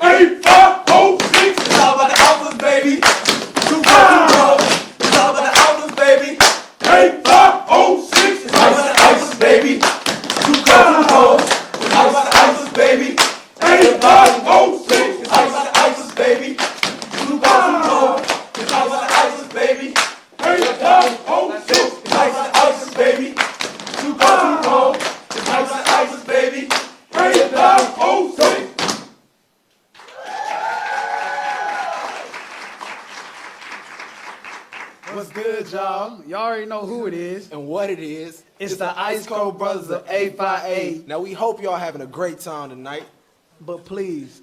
It's all about the alphas, baby. It's all about the alphas, baby. 8506. It's all about the alphas, baby. It's all about the alphas. What's good, y'all? Y'all already know who it is. And what it is. It's the Ice Cold Brothers of A5A. Now, we hope y'all having a great time tonight. But please,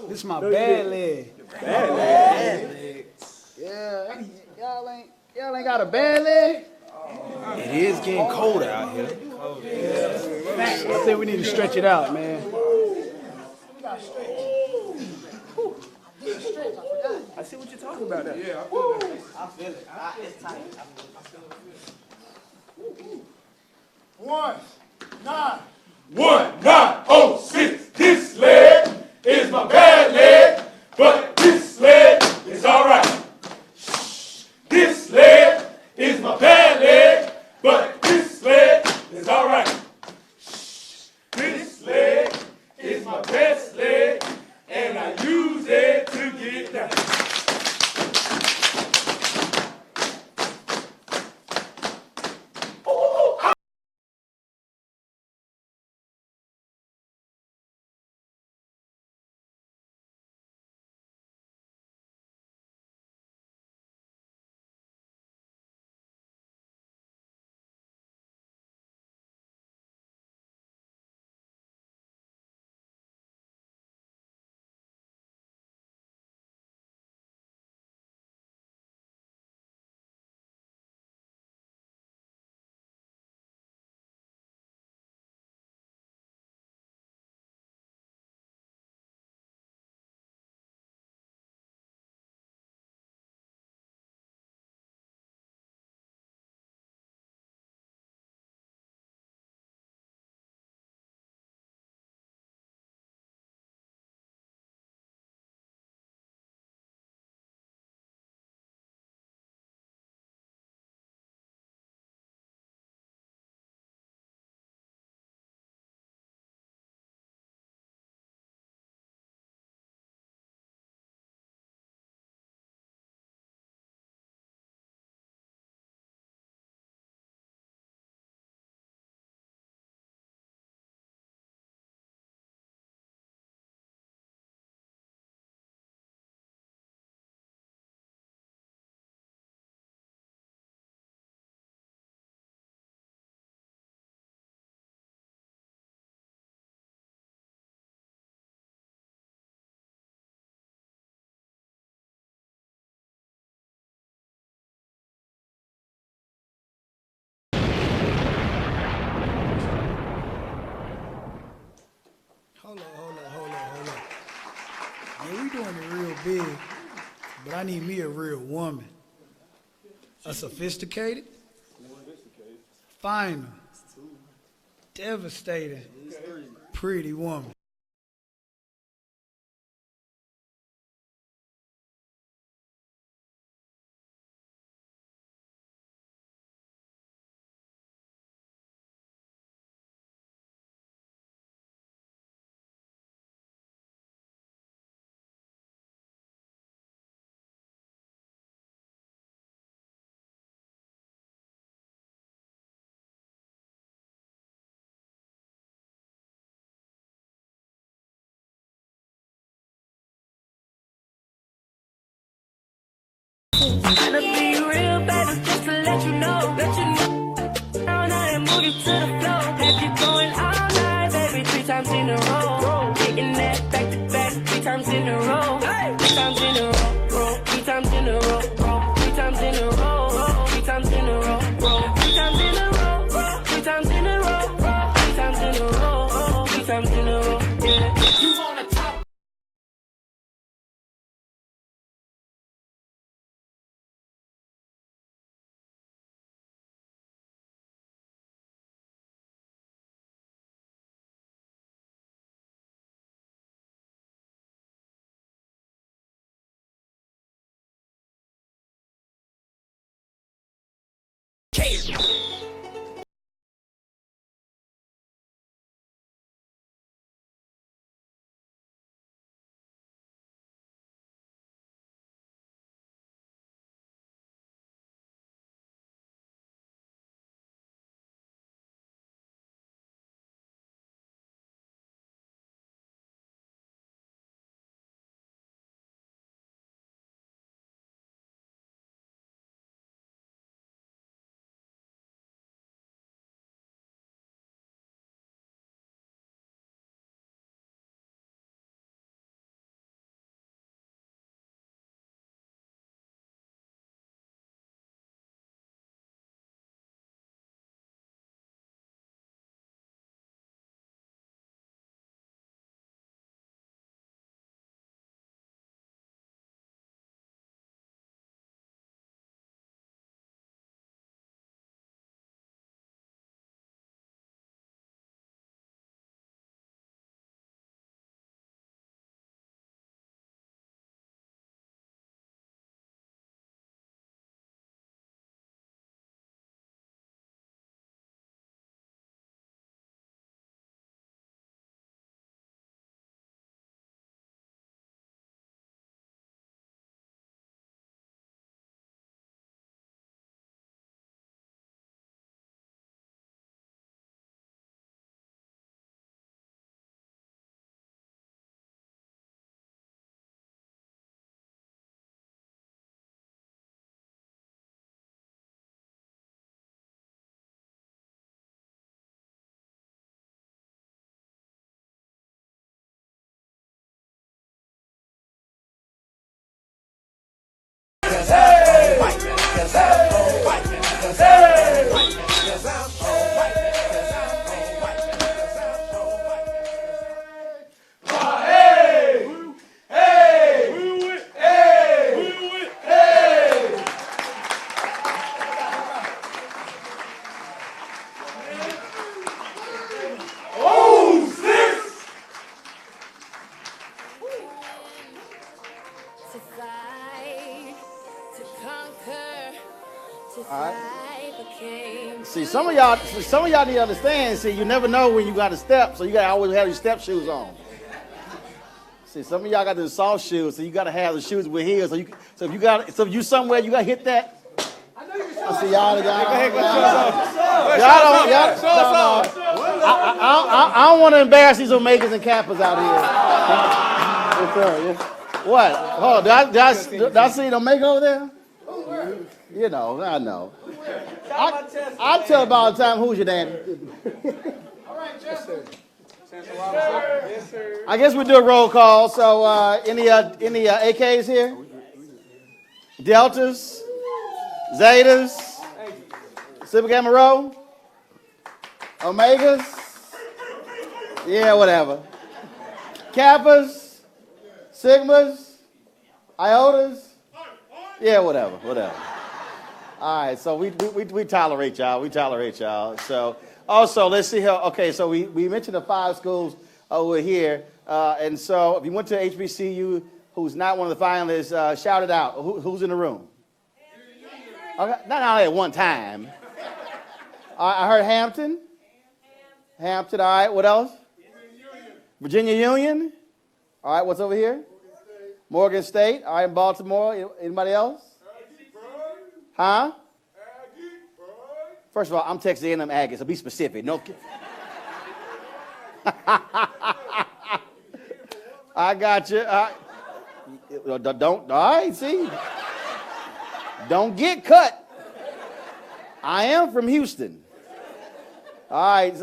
this is my bad leg. Bad leg. Yeah, y'all ain't got a bad leg? It is getting cold out here. I think we need to stretch it out, man. I see what you're talking about now. Yeah, I feel it. It's tight. 1906. This leg is my bad leg, but this leg is all right. This leg is my bad leg, but this leg is all right. This leg is my best leg, and I use it to get down. Hold on. Yeah, we doing it real big, but I need me a real woman. A sophisticated, finer, devastating, pretty woman. Tryna be real, baby, just to let you know. All night and move you to the floor. Have you going all night, baby, 3 times in a row. Getting that back to back, 3 times in a row. 3 times in a row, 3 times in a row, 3 times in a row, 3 times in a row, 3 times in a row, 3 times in a row, 3 times in a row, 3 times in a row. Yeah. You wanna talk? See, some of y'all need to understand. See, you never know when you got to step, so you got to always have your step shoes on. See, some of y'all got the soft shoes, so you got to have the shoes with heels. So if you somewhere, you got to hit that. I see y'all. I don't want to embarrass these Omegas and Kappas out here. What? Oh, did I see the Omega over there? You know, I know. I tell about the time, who's your daddy? All right, Jester. Yes, sir. I guess we do a roll call. So, any AKs here? Deltas, Zetas, Sigma Gamma Rho, Omegas, yeah, whatever. Kappas, Sigmas, Iotas, yeah, whatever. All right, so we tolerate y'all. We tolerate y'all. So also, let's see how. Okay, so we mentioned the 5 schools over here, and so if you went to HBCU who's not one of the finalists, shout it out. Who's in the room? Okay, not only at one time. I heard Hampton. Hampton. All right. What else? Virginia Union. All right. What's over here? Morgan State. All right. Baltimore. Anybody else? Huh? First of all, I'm Texas A&M Aggie, so be specific. No. I got you. Don't. All right. See. Don't get cut. I am from Houston. All right.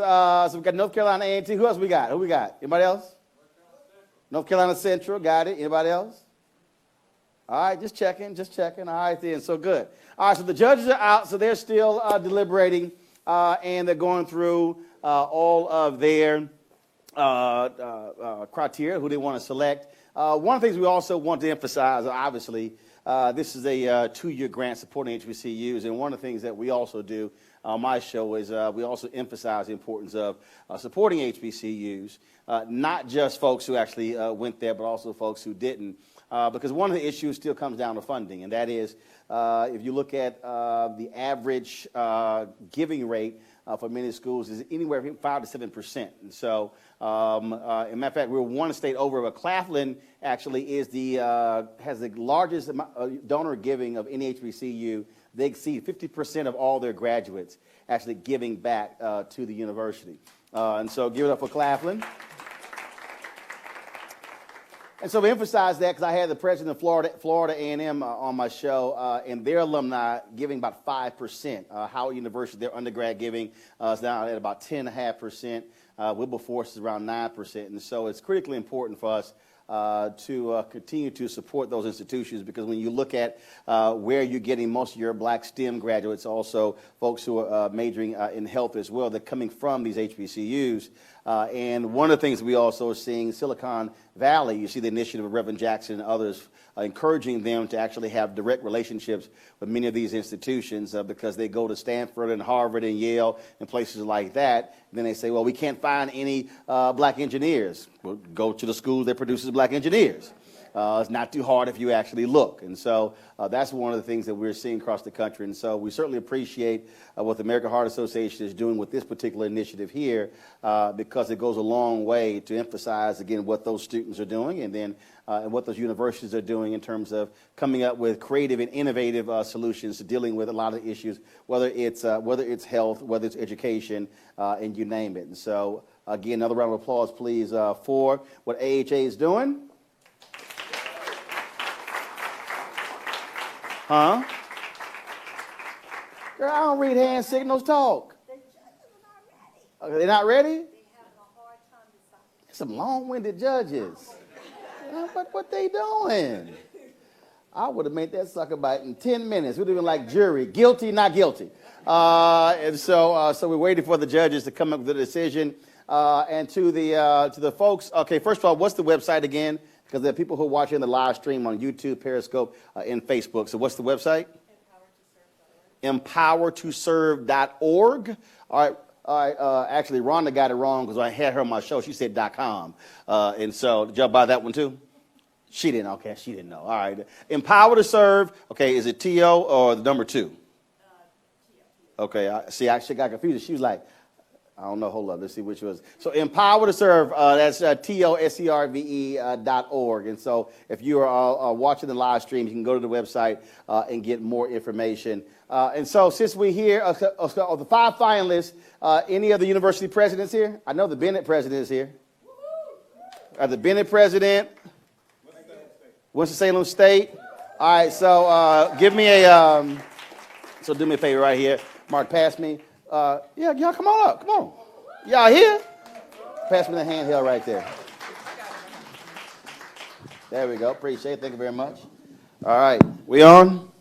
So we got North Carolina A&T. Who else we got? Who we got? Anybody else? North Carolina Central. Got it. Anybody else? All right, just checking. All right, then, so good. All right, so the judges are out, so they're still deliberating, and they're going through all of their criteria, who they want to select. One of the things we also want to emphasize, obviously, this is a 2-year grant supporting HBCUs, and one of the things that we also do on my show is we also emphasize the importance of supporting HBCUs, not just folks who actually went there, but also folks who didn't. because one of the issues still comes down to funding, and that is if you look at the average giving rate for many schools is anywhere from 5 to 7%. And so, as a matter of fact, we're one state over, but Claflin actually is has the largest donor giving of any HBCU. They exceed 50% of all their graduates actually giving back to the university. And so give it up for Claflin. And so we emphasize that because I had the president of Florida A&M on my show, and their alumni giving about 5%. Howard University, their undergrad giving is now at about 10.5%. Wilberforce is around 9%. And so it's critically important for us to continue to support those institutions, because when you look at where you're getting most of your black STEM graduates, also folks who are majoring in health as well, they're coming from these HBCUs. And one of the things we also are seeing, Silicon Valley, you see the initiative of Reverend Jackson and others encouraging them to actually have direct relationships with many of these institutions because they go to Stanford and Harvard and Yale and places like that. And then they say, well, we can't find any black engineers. Well, go to the school that produces black engineers. It's not too hard if you actually look. And so that's one of the things that we're seeing across the country. And so we certainly appreciate what the American Heart Association is doing with this particular initiative here because it goes a long way to emphasize, again, what those students are doing and then and what those universities are doing in terms of coming up with creative and innovative solutions to dealing with a lot of issues, whether it's health, whether it's education, and you name it. And so, again, another round of applause, please, for what AHA is doing. Huh? Girl, I don't read hand signals, talk. They're not ready? Some long-winded judges. What they doing? I would have made that sucker bite in 10 minutes. We'd have been like jury, guilty, not guilty. And so we're waiting for the judges to come up with a decision. And to the folks, okay, first of all, what's the website again? Because there are people who are watching the live stream on YouTube, Periscope, and Facebook. So what's the website? Empowertoserve.org. All right. Actually, Rhonda got it wrong because I had her on my show. She said .com. And so did y'all buy that one too? She didn't. Okay, she didn't know. All right. Empower to Serve. Okay, is it T-O or the number 2? Okay, I actually got confused. She was like, I don't know. Hold up. Let's see which was. So Empower to Serve, that's TOSERVE.org. And so if you are watching the live stream, you can go to the website and get more information. And so since we're here, of the 5 finalists, any of the university presidents here? I know the Bennett president is here. The Bennett president, Winston-Salem State. All right, so give me so do me a favor right here. Mark, pass me. Yeah, y'all come on up. Come on. Y'all here? Pass me the handheld right there. There we go. Appreciate it. Thank you very much. All right. We on?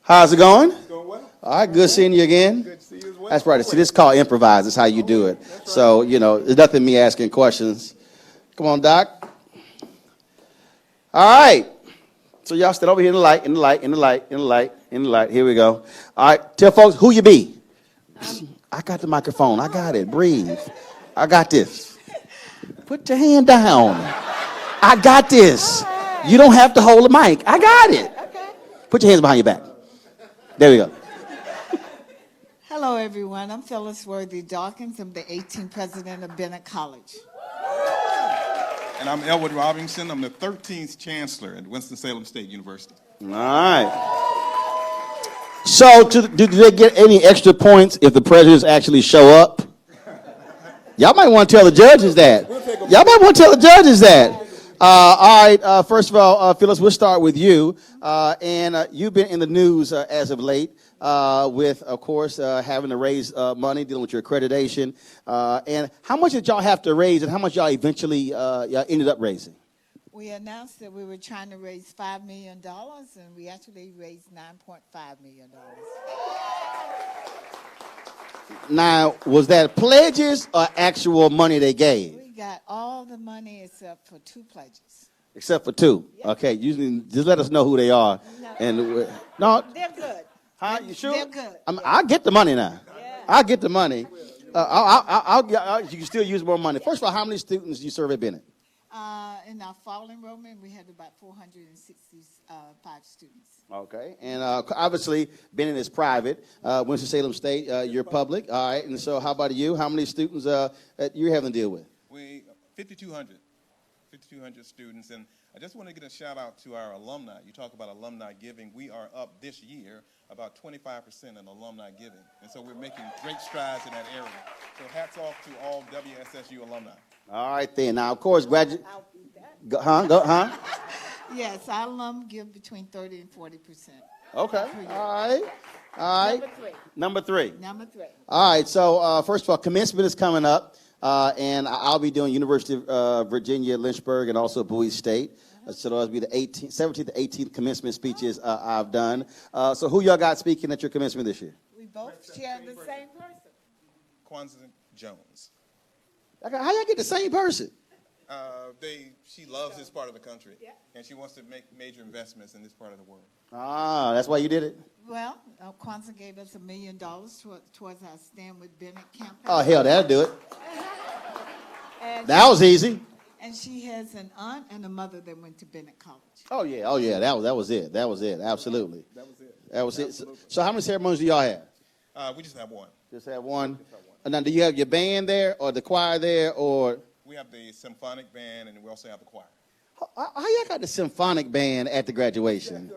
How's it going? It's going well. All right. Good seeing you again. Good to see you as well. That's right. See, this is called improvise. That's how you do it. Right. So, there's nothing me asking questions. Come on, Doc. All right. So y'all stand over here in the light, in the light, in the light, in the light, in the light. Here we go. All right, tell folks who you be. I got the microphone. I got it. Breathe. I got this. Put your hand down. I got this. You don't have to hold the mic. I got it. Put your hands behind your back. There we go. Hello, everyone. I'm Phyllis Worthy Dawkins. I'm the 18th president of Bennett College. And I'm Elwood Robinson. I'm the 13th chancellor at Winston-Salem State University. All right. So do they get any extra points if the presidents actually show up? Y'all might want to tell the judges that. All right. First of all, Phyllis, we'll start with you. And you've been in the news as of late with, of course, having to raise money, dealing with your accreditation. And how much did y'all have to raise, and how much y'all eventually y'all ended up raising? We announced that we were trying to raise $5 million, and we actually raised $9.5 million. Now, was that pledges or actual money they gave? We got all the money except for 2 pledges. Except for 2. Yep. Okay, just let us know who they are. No, and they're good. Huh? You sure? They're good. I'll get the money now. Yeah. I'll get the money. You can still use more money. First of all, how many students do you serve at Bennett? In our fall enrollment, we had about 465 students. Okay, and obviously, Bennett is private. Winston-Salem State, you're public. All right, and so how about you? How many students you're having to deal with? 5,200 students, and I just want to get a shout out to our alumni. You talk about alumni giving. We are up this year about 25% in alumni giving, and so we're making great strides in that area. So hats off to all WSSU alumni. All right, then. Now, of course, Yes, our alum give between 30 and 40%. Okay. All right. Number three. All right. So first of all, commencement is coming up, and I'll be doing University of Virginia, Lynchburg, and also Bowie State. So those will be the 17th to 18th commencement speeches I've done. So who y'all got speaking at your commencement this year? We both share the same person. Kwanzaa Jones. How y'all get the same person? She loves this part of the country, and she wants to make major investments in this part of the world. Ah, that's why you did it? Well, Kwanzaa gave us $1 million towards our Stand With Bennett campaign. Oh, hell, that'll do it. That was easy. And she has an aunt and a mother that went to Bennett College. Oh, yeah. That was it. Absolutely. That was it. So how many ceremonies do y'all have? We just have one. Just have one? Now, do you have your band there or the choir there or? We have the symphonic band, and we also have the choir. How y'all got the symphonic band at the graduation?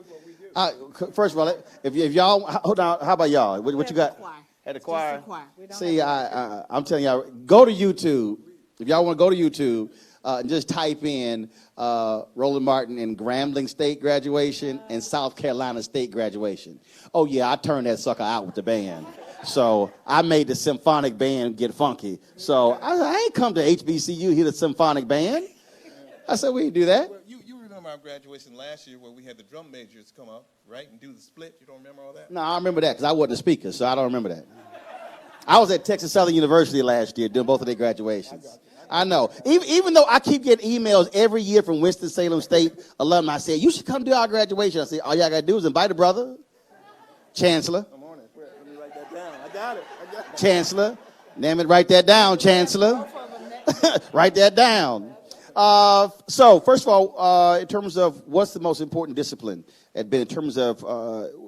First of all, if y'all, hold on, how about y'all? What you got? At the choir? See, I'm telling y'all, go to YouTube. If y'all want to go to YouTube, and just type in Roland Martin and Grambling State graduation and South Carolina State graduation. Oh, yeah, I turned that sucker out with the band. So I made the symphonic band get funky. So I ain't come to HBCU, hear the symphonic band. I said, we didn't do that. Well, you remember our graduation last year where we had the drum majors come up, right, and do the split? You don't remember all that? No, I remember that because I wasn't a speaker, so I don't remember that. I was at Texas Southern University last year doing both of their graduations. I know. Even though I keep getting emails every year from Winston-Salem State alumni saying, you should come do our graduation. I say, all y'all got to do is invite a brother, Chancellor. I'm on it. Let me write that down. I got it. Chancellor. Damn it, write that down, Chancellor. Write that down. So, first of all, in terms of what's the most important discipline at Bennett, in terms of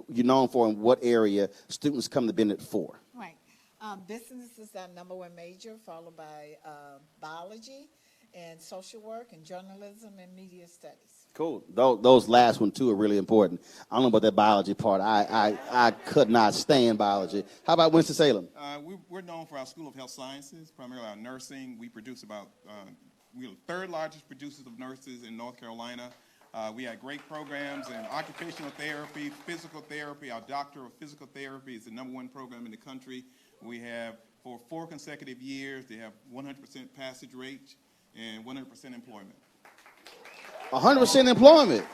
you're known for and what area students come to Bennett for? Right. Business is our #1 major, followed by biology and social work and journalism and media studies. Cool. Those last one, too, are really important. I don't know about that biology part. I could not stand biology. How about Winston-Salem? We're known for our School of Health Sciences, primarily our nursing. We produce about, we're the third largest producers of nurses in North Carolina. We have great programs in occupational therapy, physical therapy. Our Doctor of Physical Therapy is the #1 program in the country. We have, for 4 consecutive years, they have 100% passage rate and 100% employment. 100% employment.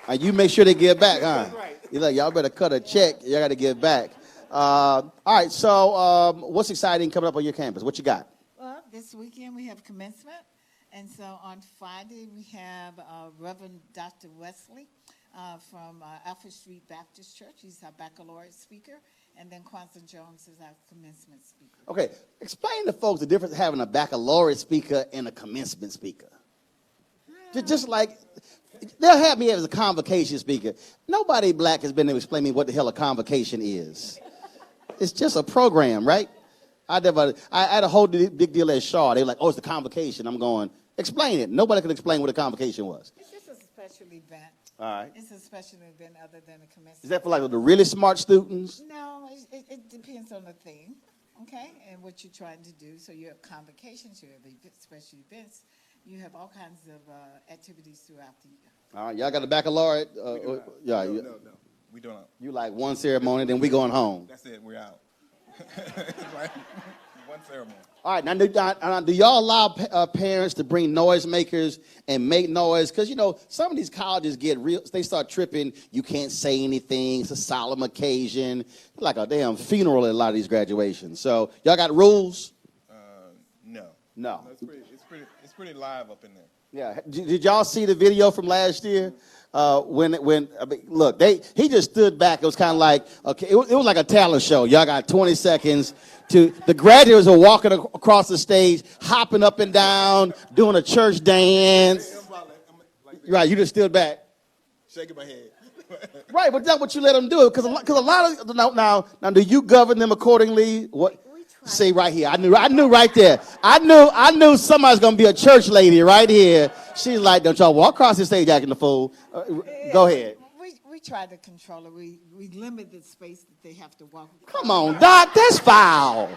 And you make sure they give back, huh? You're like, y'all better cut a check. Y'all got to give back. All right, so what's exciting coming up on your campus? What you got? Well, this weekend we have commencement. And so on Friday we have Reverend Dr. Wesley from Alfred Street Baptist Church. He's our baccalaureate speaker. And then Kwanzaa Jones is our commencement speaker. Okay, explain to folks the difference of having a baccalaureate speaker and a commencement speaker. Just like, they'll have me as a convocation speaker. Nobody black has been able to explain to me what the hell a convocation is. It's just a program, right? I had a whole big deal at Shaw. They were like, oh, it's the convocation. I'm going, explain it. Nobody could explain what a convocation was. It's just a special event. All right. It's a special event other than a commencement. Is that for like the really smart students? No, it depends on the theme, okay, and what you're trying to do. So you have convocations, you have special events, you have all kinds of activities throughout the year. All right, y'all got a baccalaureate? No. We don't. You like one ceremony, then we going home. That's it. We're out. It's like one ceremony. All right, now do y'all allow parents to bring noisemakers and make noise? Because, you know, some of these colleges get real, they start tripping. You can't say anything. It's a solemn occasion. Like a damn funeral at a lot of these graduations. So y'all got rules? No. No. It's pretty live up in there. Yeah. Did y'all see the video from last year? Look, he just stood back. It was kind of like, okay, it was like a talent show. Y'all got 20 seconds the graduates are walking across the stage, hopping up and down, doing a church dance. Right, you just stood back. Shaking my head. Right, but that's what you let them do. Because a lot of, now, do you govern them accordingly? What? See right here, I knew right there. I knew somebody's going to be a church lady right here. She's like, don't y'all walk across the stage acting the fool. Go ahead. We try to control it. We limit the space that they have to walk. Come on, Doc, that's foul.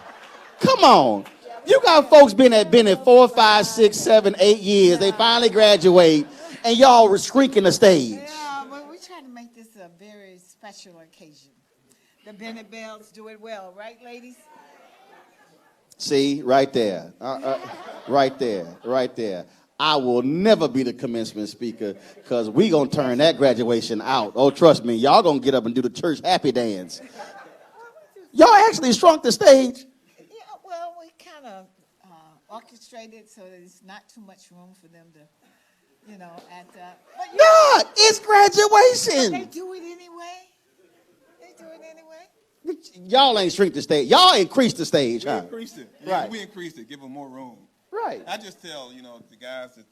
Come on. You got folks been at 4, 5, 6, 7, 8 years. They finally graduate, and y'all were streaking the stage. Yeah, but we try to make this a very special occasion. The Bennett Bells do it well, right, ladies? See, right there. Right there. I will never be the commencement speaker because we going to turn that graduation out. Oh, trust me, y'all going to get up and do the church happy dance. Y'all actually shrunk the stage. Yeah, well, we kind of orchestrated so there's not too much room for them to, No, it's graduation. But they do it anyway. Y'all ain't shrink the stage. Y'all increased the stage, huh? We increased it. Right. We increased it. Give them more room. Right. I just tell, the guys that,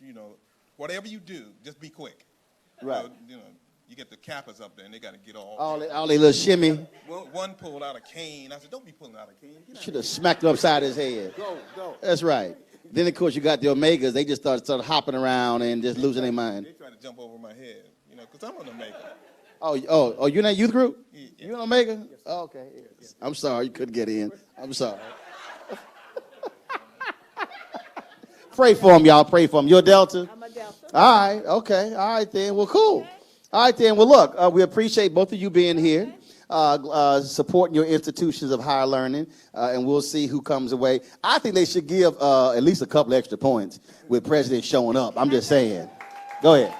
whatever you do, just be quick. Right. You get the Kappas up there and they got to get all they little shimmy. One pulled out a cane. I said, don't be pulling out a cane. Should have smacked him upside his head. Go. That's right. Then, of course, you got the Omegas. They just started hopping around and just losing their mind. They try to jump over my head, because I'm an Omega. Oh, you're in that youth group? Yeah. You an Omega? Yes. Oh, okay. Yes. I'm sorry you couldn't get in. I'm sorry. Pray for him, y'all. Pray for him. You're a Delta? I'm a Delta. All right. Okay. All right, then. Well, cool. Okay. All right, then. Well, look, we appreciate both of you being here, supporting your institutions of higher learning, and we'll see who comes away. I think they should give at least a couple extra points with President showing up. I'm just saying. Go ahead.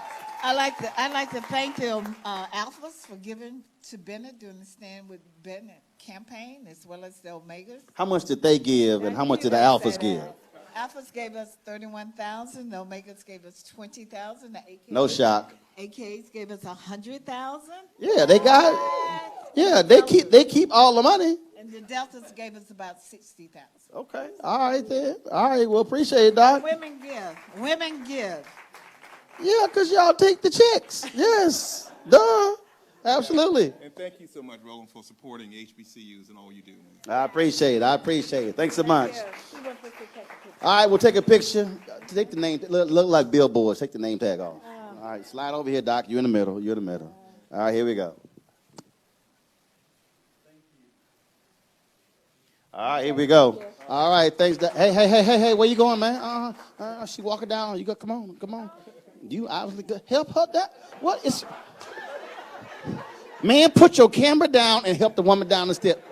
I'd like to thank the Alphas for giving to Bennett during the Stand with Bennett campaign, as well as the Omegas. How much did they give, and how much did the Alphas give? Alphas gave us $31,000. The Omegas gave us $20,000. The AKs, no shock. AKs gave us $100,000. Yeah, they got. Yeah, they keep all the money. And the Deltas gave us about $60,000. Okay. All right then. All right. Well, appreciate it, Doc. Women give. Women give. Yeah, because y'all take the checks. Yes. Duh. Absolutely. And thank you so much, Roland, for supporting HBCUs and all you do. I appreciate it. Thanks so much. All right, we'll take a picture. Take the name. Look like billboards. Take the name tag off. All right, slide over here, Doc. You're in the middle. All right, here we go. All right, here we go. All right, thanks. Hey, where you going, man? She walking down. You go. Come on. You obviously help her. What is? Man, put your camera down and help the woman down the step.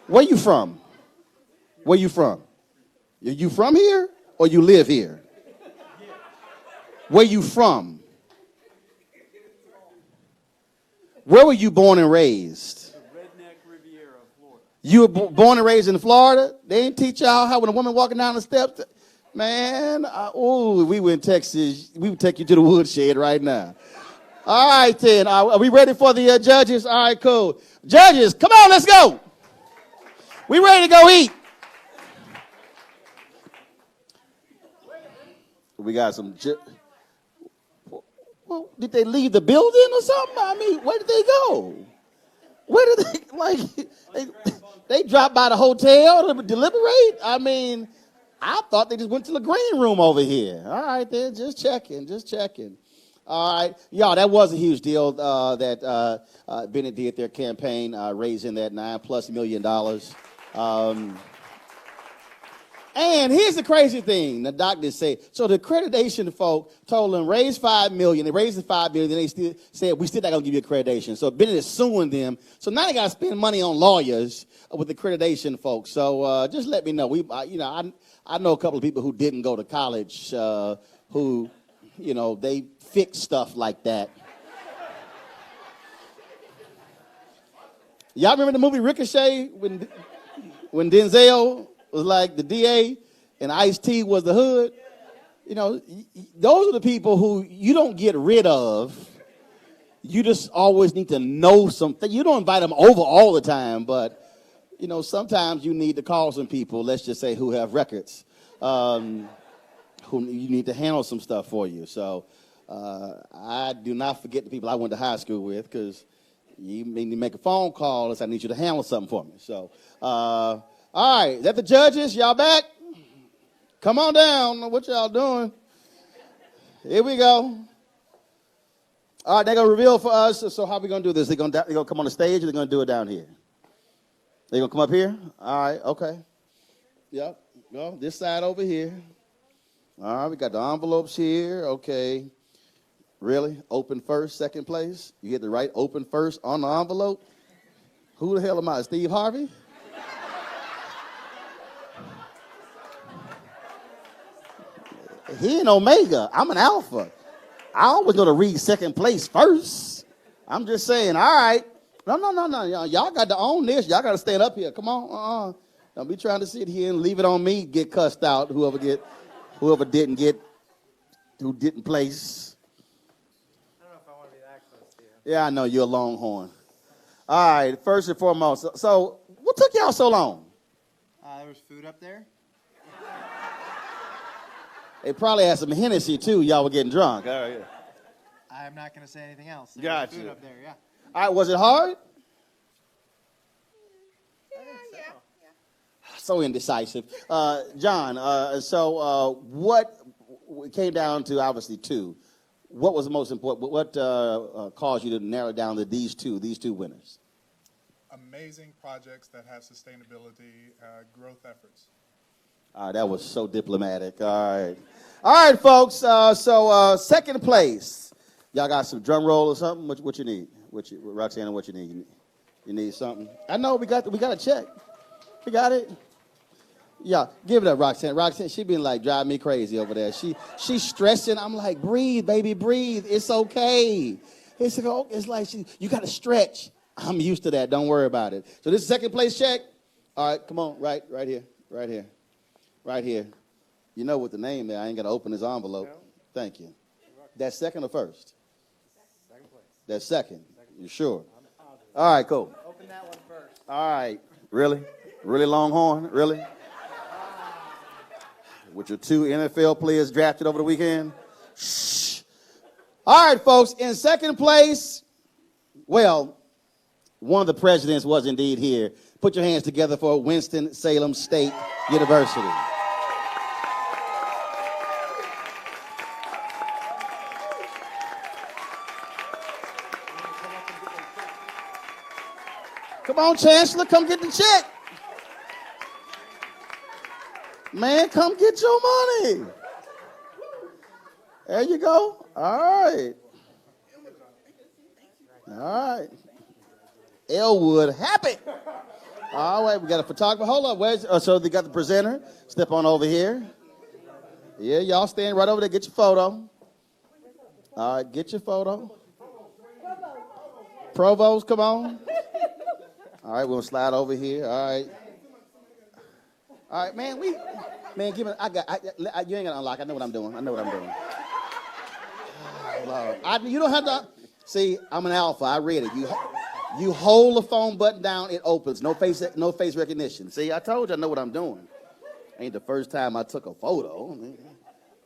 Where you from? Are you from here or you live here? Where you from? Where were you born and raised? The redneck Riviera of Florida. You were born and raised in Florida? They didn't teach y'all how when a woman walking down the steps? Man, we were in Texas. We would take you to the woodshed right now. All right, then. Are we ready for the judges? All right, cool. Judges, come on, let's go. We ready to go eat. We got some. Well, did they leave the building or something? I mean, where did they go? Where did they dropped by the hotel to deliberate? I mean, I thought they just went to the green room over here. All right, then, just checking. All right, y'all, that was a huge deal that Bennett did their campaign, raising that $9+ million. And here's the crazy thing, the doctors say, so the accreditation folk told them raise $5 million. They raised the $5 million, and they still said, we still not going to give you accreditation. So Bennett is suing them. So now they got to spend money on lawyers with accreditation folks. So just let me know. I know a couple of people who didn't go to college who, they fix stuff like that. Y'all remember the movie Ricochet when Denzel was like the DA and Ice-T was the hood? Those are the people who you don't get rid of You just always need to know something. You don't invite them over all the time, but, sometimes you need to call some people, let's just say, who have records, who you need to handle some stuff for you. So I do not forget the people I went to high school with, because you need to make a phone call and say, I need you to handle something for me. So, all right, is that the judges? Y'all back? Come on down. What y'all doing? Here we go. All right, they're going to reveal for us. So how are we going to do this? They're going to come on the stage, or they're going to do it down here? They're going to come up here? All right, okay. Yep, well, this side over here. All right, we got the envelopes here. Okay. Really? Open first, second place? You get the right open first on the envelope? Who the hell am I, Steve Harvey? He ain't Omega. I'm an alpha. I always go to read second place first. I'm just saying, all right. No. Y'all got to own this. Y'all got to stand up here. Come on. Don't be trying to sit here and leave it on me, get cussed out, who didn't place. I don't know if I want to be that close to you. Yeah, I know, you're a Longhorn. All right, first and foremost, so what took y'all so long? There was food up there. They probably had some Hennessy, too. Y'all were getting drunk. All right. I'm not going to say anything else. There was Gotcha. food up there, yeah. All right, was it hard? Yeah. So indecisive. John, so what came down to, obviously, two. What was the most important? What caused you to narrow down to these two winners? Amazing projects that have sustainability, growth efforts. All right, that was so diplomatic. All right, folks. So second place. Y'all got some drum roll or something? What you need? Roxanne, what you need? You need something? I know we got a check. We got it. Yeah, give it up, Roxanne. Roxanne, she been like driving me crazy over there. She's stressing. I'm like, breathe, baby, breathe. It's okay. It's like you got to stretch. I'm used to that. Don't worry about it. So this is second place check. All right, come on, right here. You know what the name is. I ain't got to open this envelope. Thank you. That's second or first? Second place. That's second. You sure? All right, cool. Open that one first. All right. Really? Really, Longhorn? Really? With your two NFL players drafted over the weekend? Shh. All right, folks. In second place, well, one of the presidents was indeed here. Put your hands together for Winston-Salem State University. Come on, Chancellor, come get the check. Man, come get your money. There you go. All right. Elwood, happy. All right, we got a photographer. Hold up. So they got the presenter. Step on over here. Yeah, y'all stand right over there. Get your photo. All right, get your photo. Provost, come on. All right, we'll slide over here. All right, man. Give me. You ain't gonna unlock. I know what I'm doing. Oh, you don't have to. See, I'm an alpha. I read it. You hold the phone button down, it opens. No face recognition. See, I told you I know what I'm doing. Ain't the first time I took a photo. I mean,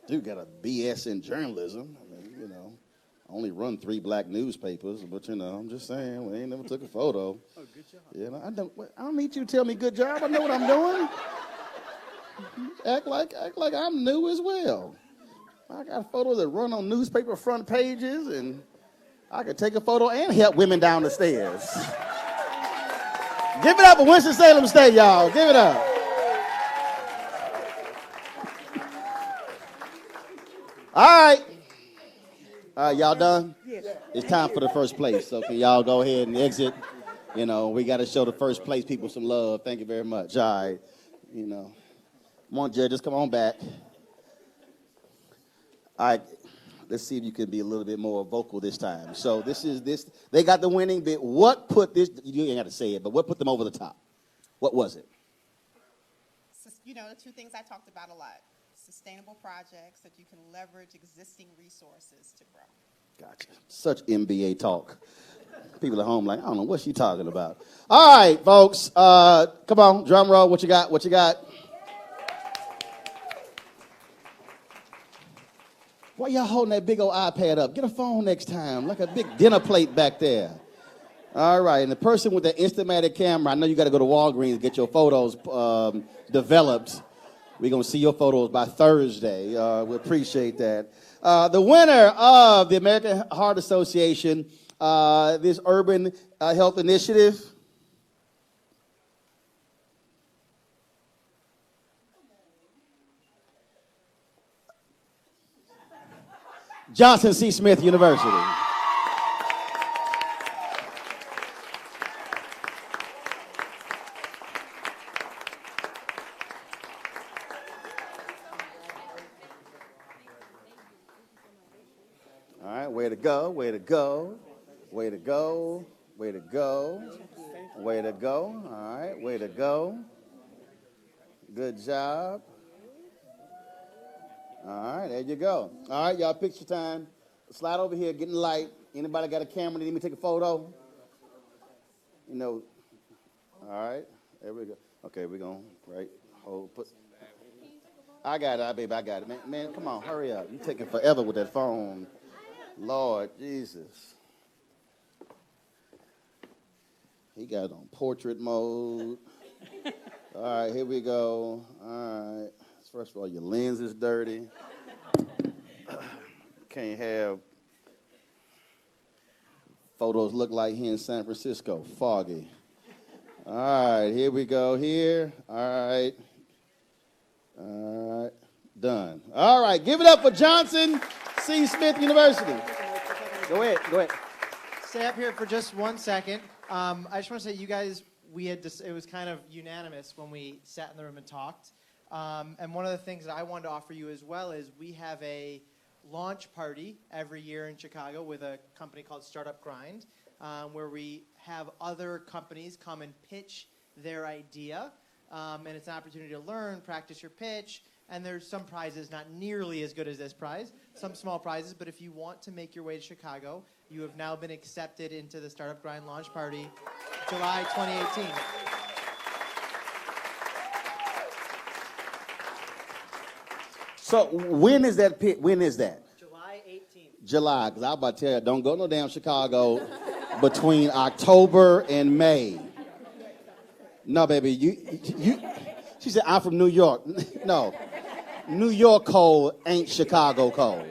dude got a BS in journalism. I mean, I only run 3 black newspapers, but I'm just saying, we ain't never took a photo. Oh, good job. I don't need you to tell me good job. I know what I'm doing. Act like I'm new as well. I got photos that run on newspaper front pages, and I could take a photo and help women down the stairs. Give it up for Winston-Salem State, y'all. Give it up. All right. Y'all done? Yes. It's time for the first place. So can y'all go ahead and exit? We got to show the first place people some love. Thank you very much. All right. Come on, judges. Come on back. All right. Let's see if you can be a little bit more vocal this time. So they got the winning bit. What put this, you ain't got to say it, but what put them over the top? What was it? The 2 things I talked about a lot. Sustainable projects that you can leverage existing resources to grow. Gotcha. Such MBA talk. People at home like, I don't know what she talking about. All right, folks. Come on, drum roll. What you got? What you got? Why y'all holding that big old iPad up? Get a phone next time, like a big dinner plate back there. All right, and the person with the Instamatic camera, I know you got to go to Walgreens to get your photos developed. We're going to see your photos by Thursday. We appreciate that. The winner of the American Heart Association, this urban health initiative, Johnson C. Smith University. All right, way to go, way to go, way to go, way to go, way to go. All right, way to go. Good job. All right, there you go. All right, y'all, picture time. Slide over here, getting light. Anybody got a camera that need me to take a photo? You know, all right, there we go. Okay, we're going to, right, hold, put. I got it, baby, I got it. Man, come on, hurry up. You're taking forever with that phone. Lord Jesus. He got it on portrait mode. All right, here we go. All right. First of all, your lens is dirty. Can't have photos look like here in San Francisco, foggy. All right, here we go here. All right. All right, done. All right, give it up for Johnson C. Smith University. Go ahead, go ahead. Stay up here for just 1 second. I just want to say, you guys, it was kind of unanimous when we sat in the room and talked. And one of the things that I wanted to offer you as well is we have a launch party every year in Chicago with a company called Startup Grind, where we have other companies come and pitch their idea. And it's an opportunity to learn, practice your pitch, and there's some prizes, not nearly as good as this prize, some small prizes, but if you want to make your way to Chicago, you have now been accepted into the Startup Grind launch party, July 2018. So when is that pit? When is that? July 18th. July, because I was about to tell you, don't go no damn Chicago between October and May. No, baby, she said, I'm from New York. No, New York cold ain't Chicago cold.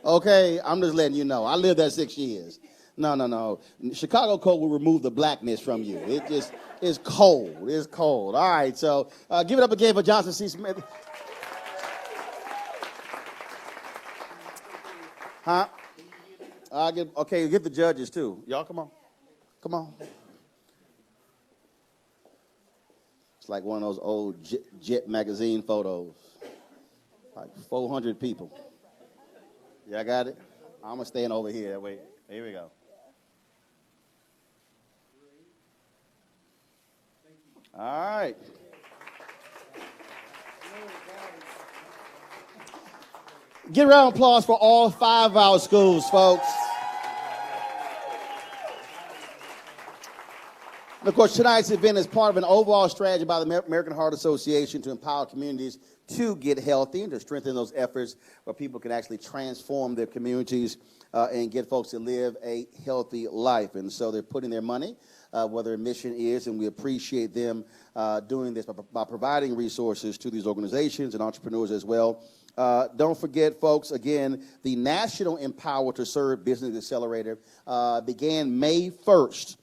Okay, I'm just letting you know. I lived there 6 years. No. Chicago cold will remove the blackness from you. It just is cold. It's cold. All right, so give it up again for Johnson C. Smith. Huh? Okay, get the judges too. Y'all come on. Come on. It's like one of those old Jet magazine photos. Like 400 people. Y'all got it? I'm going to stand over here. Wait, here we go. All right. Get a round of applause for all 5 of our schools, folks. And of course, tonight's event is part of an overall strategy by the American Heart Association to empower communities to get healthy and to strengthen those efforts where people can actually transform their communities and get folks to live a healthy life. And so they're putting their money where their mission is, and we appreciate them doing this by providing resources to these organizations and entrepreneurs as well. Don't forget, folks, again, the National Empower to Serve Business Accelerator began May 1st.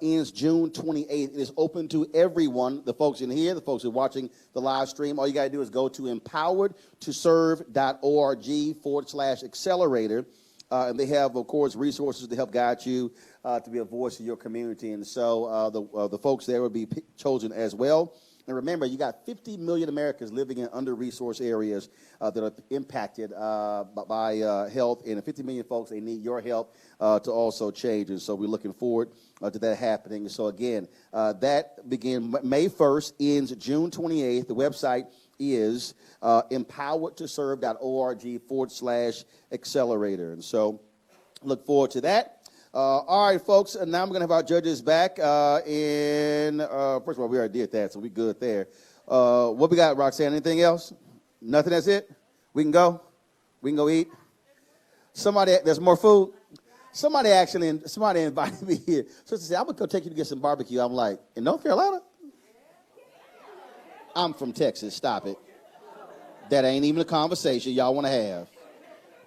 Ends June 28th. It is open to everyone, the folks in here, the folks who are watching the live stream. All you got to do is go to empoweredtoserve.org/accelerator. And they have, of course, resources to help guide you to be a voice of your community. And so the folks there will be chosen as well. And remember, you got 50 million Americans living in under-resourced areas that are impacted by health. And 50 million folks, they need your help to also change. And so we're looking forward to that happening. So again, that began May 1st, ends June 28th. The website is empoweredtoserve.org/accelerator. And so Look forward to that. All right, folks, now we're going to have our judges back first of all, we already did that, so we good there. What we got, Roxanne? Anything else? Nothing, that's it? We can go? We can go eat? There's more food? Somebody invited me here. So she said, I'm going to go take you to get some barbecue. I'm like, in North Carolina? I'm from Texas, stop it. That ain't even a conversation y'all want to have.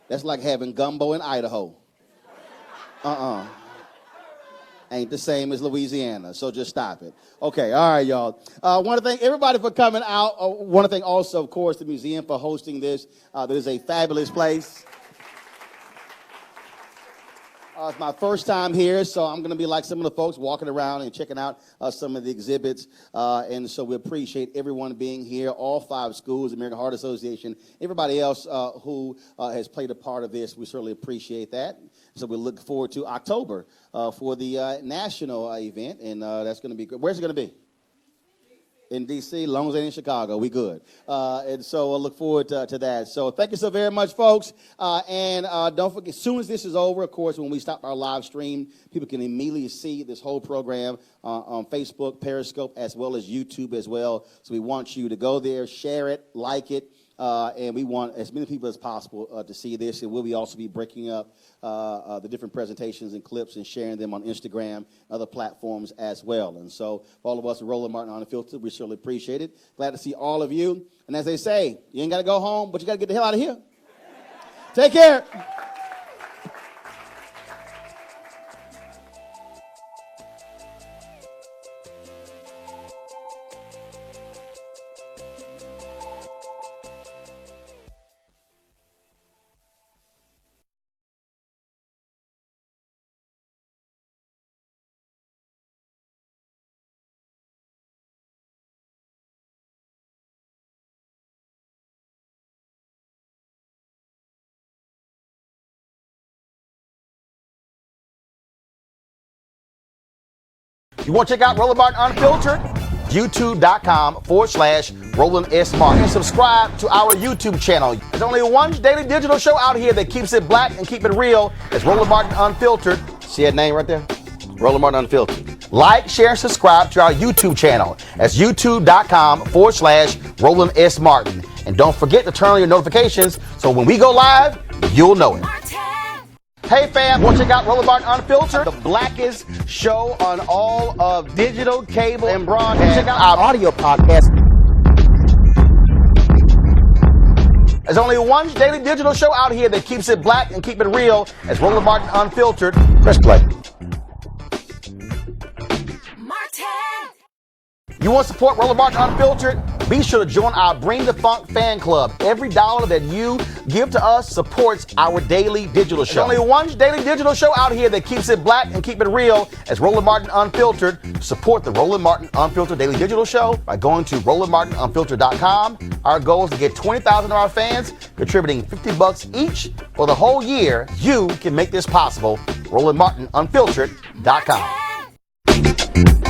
That's like having gumbo in Idaho. Ain't the same as Louisiana, so just stop it. Okay, all right, y'all. I want to thank everybody for coming out. I want to thank also, of course, the museum for hosting this. This is a fabulous place. It's my first time here, so I'm going to be like some of the folks walking around and checking out some of the exhibits. And so we appreciate everyone being here, all 5 schools, American Heart Association, everybody else who has played a part of this. We certainly appreciate that. So we look forward to October for the national event, and that's going to be good. Where's it going to be? In D.C., as long as it ain't in Chicago, we good. And so I look forward to that. So thank you so very much, folks. And don't forget, as soon as this is over, of course, when we stop our live stream, people can immediately see this whole program on Facebook, Periscope, as well as YouTube as well. So we want you to go there, share it, like it. And we want as many people as possible to see this. And we'll also be breaking up the different presentations and clips and sharing them on Instagram, other platforms as well. And so for all of us at Roland Martin Unfiltered, we certainly appreciate it. Glad to see all of you. And as they say, you ain't got to go home, but you got to get the hell out of here. Take care. You want to check out Roland Martin Unfiltered? YouTube.com/Roland S. Martin. And subscribe to our YouTube channel. There's only one daily digital show out here that keeps it black and keep it real. It's Roland Martin Unfiltered. See that name right there? Roland Martin Unfiltered. Like, share, and subscribe to our YouTube channel. That's YouTube.com/Roland S. Martin. And don't forget to turn on your notifications so when we go live, you'll know it. Hey fam, want to check out Roland Martin Unfiltered, the blackest show on all of digital, cable, and broadcast. Check out our audio podcast. There's only one daily digital show out here that keeps it black and keep it real. It's Roland Martin Unfiltered. Press play. You want to support Roland Martin Unfiltered? Be sure to join our Bring the Funk fan club. Every dollar that you give to us supports our daily digital show. There's only one daily digital show out here that keeps it black and keep it real. It's Roland Martin Unfiltered. Support the Roland Martin Unfiltered daily digital show by going to RolandMartinUnfiltered.com. Our goal is to get 20,000 of our fans contributing $50 each for the whole year. You can make this possible. RolandMartinUnfiltered.com.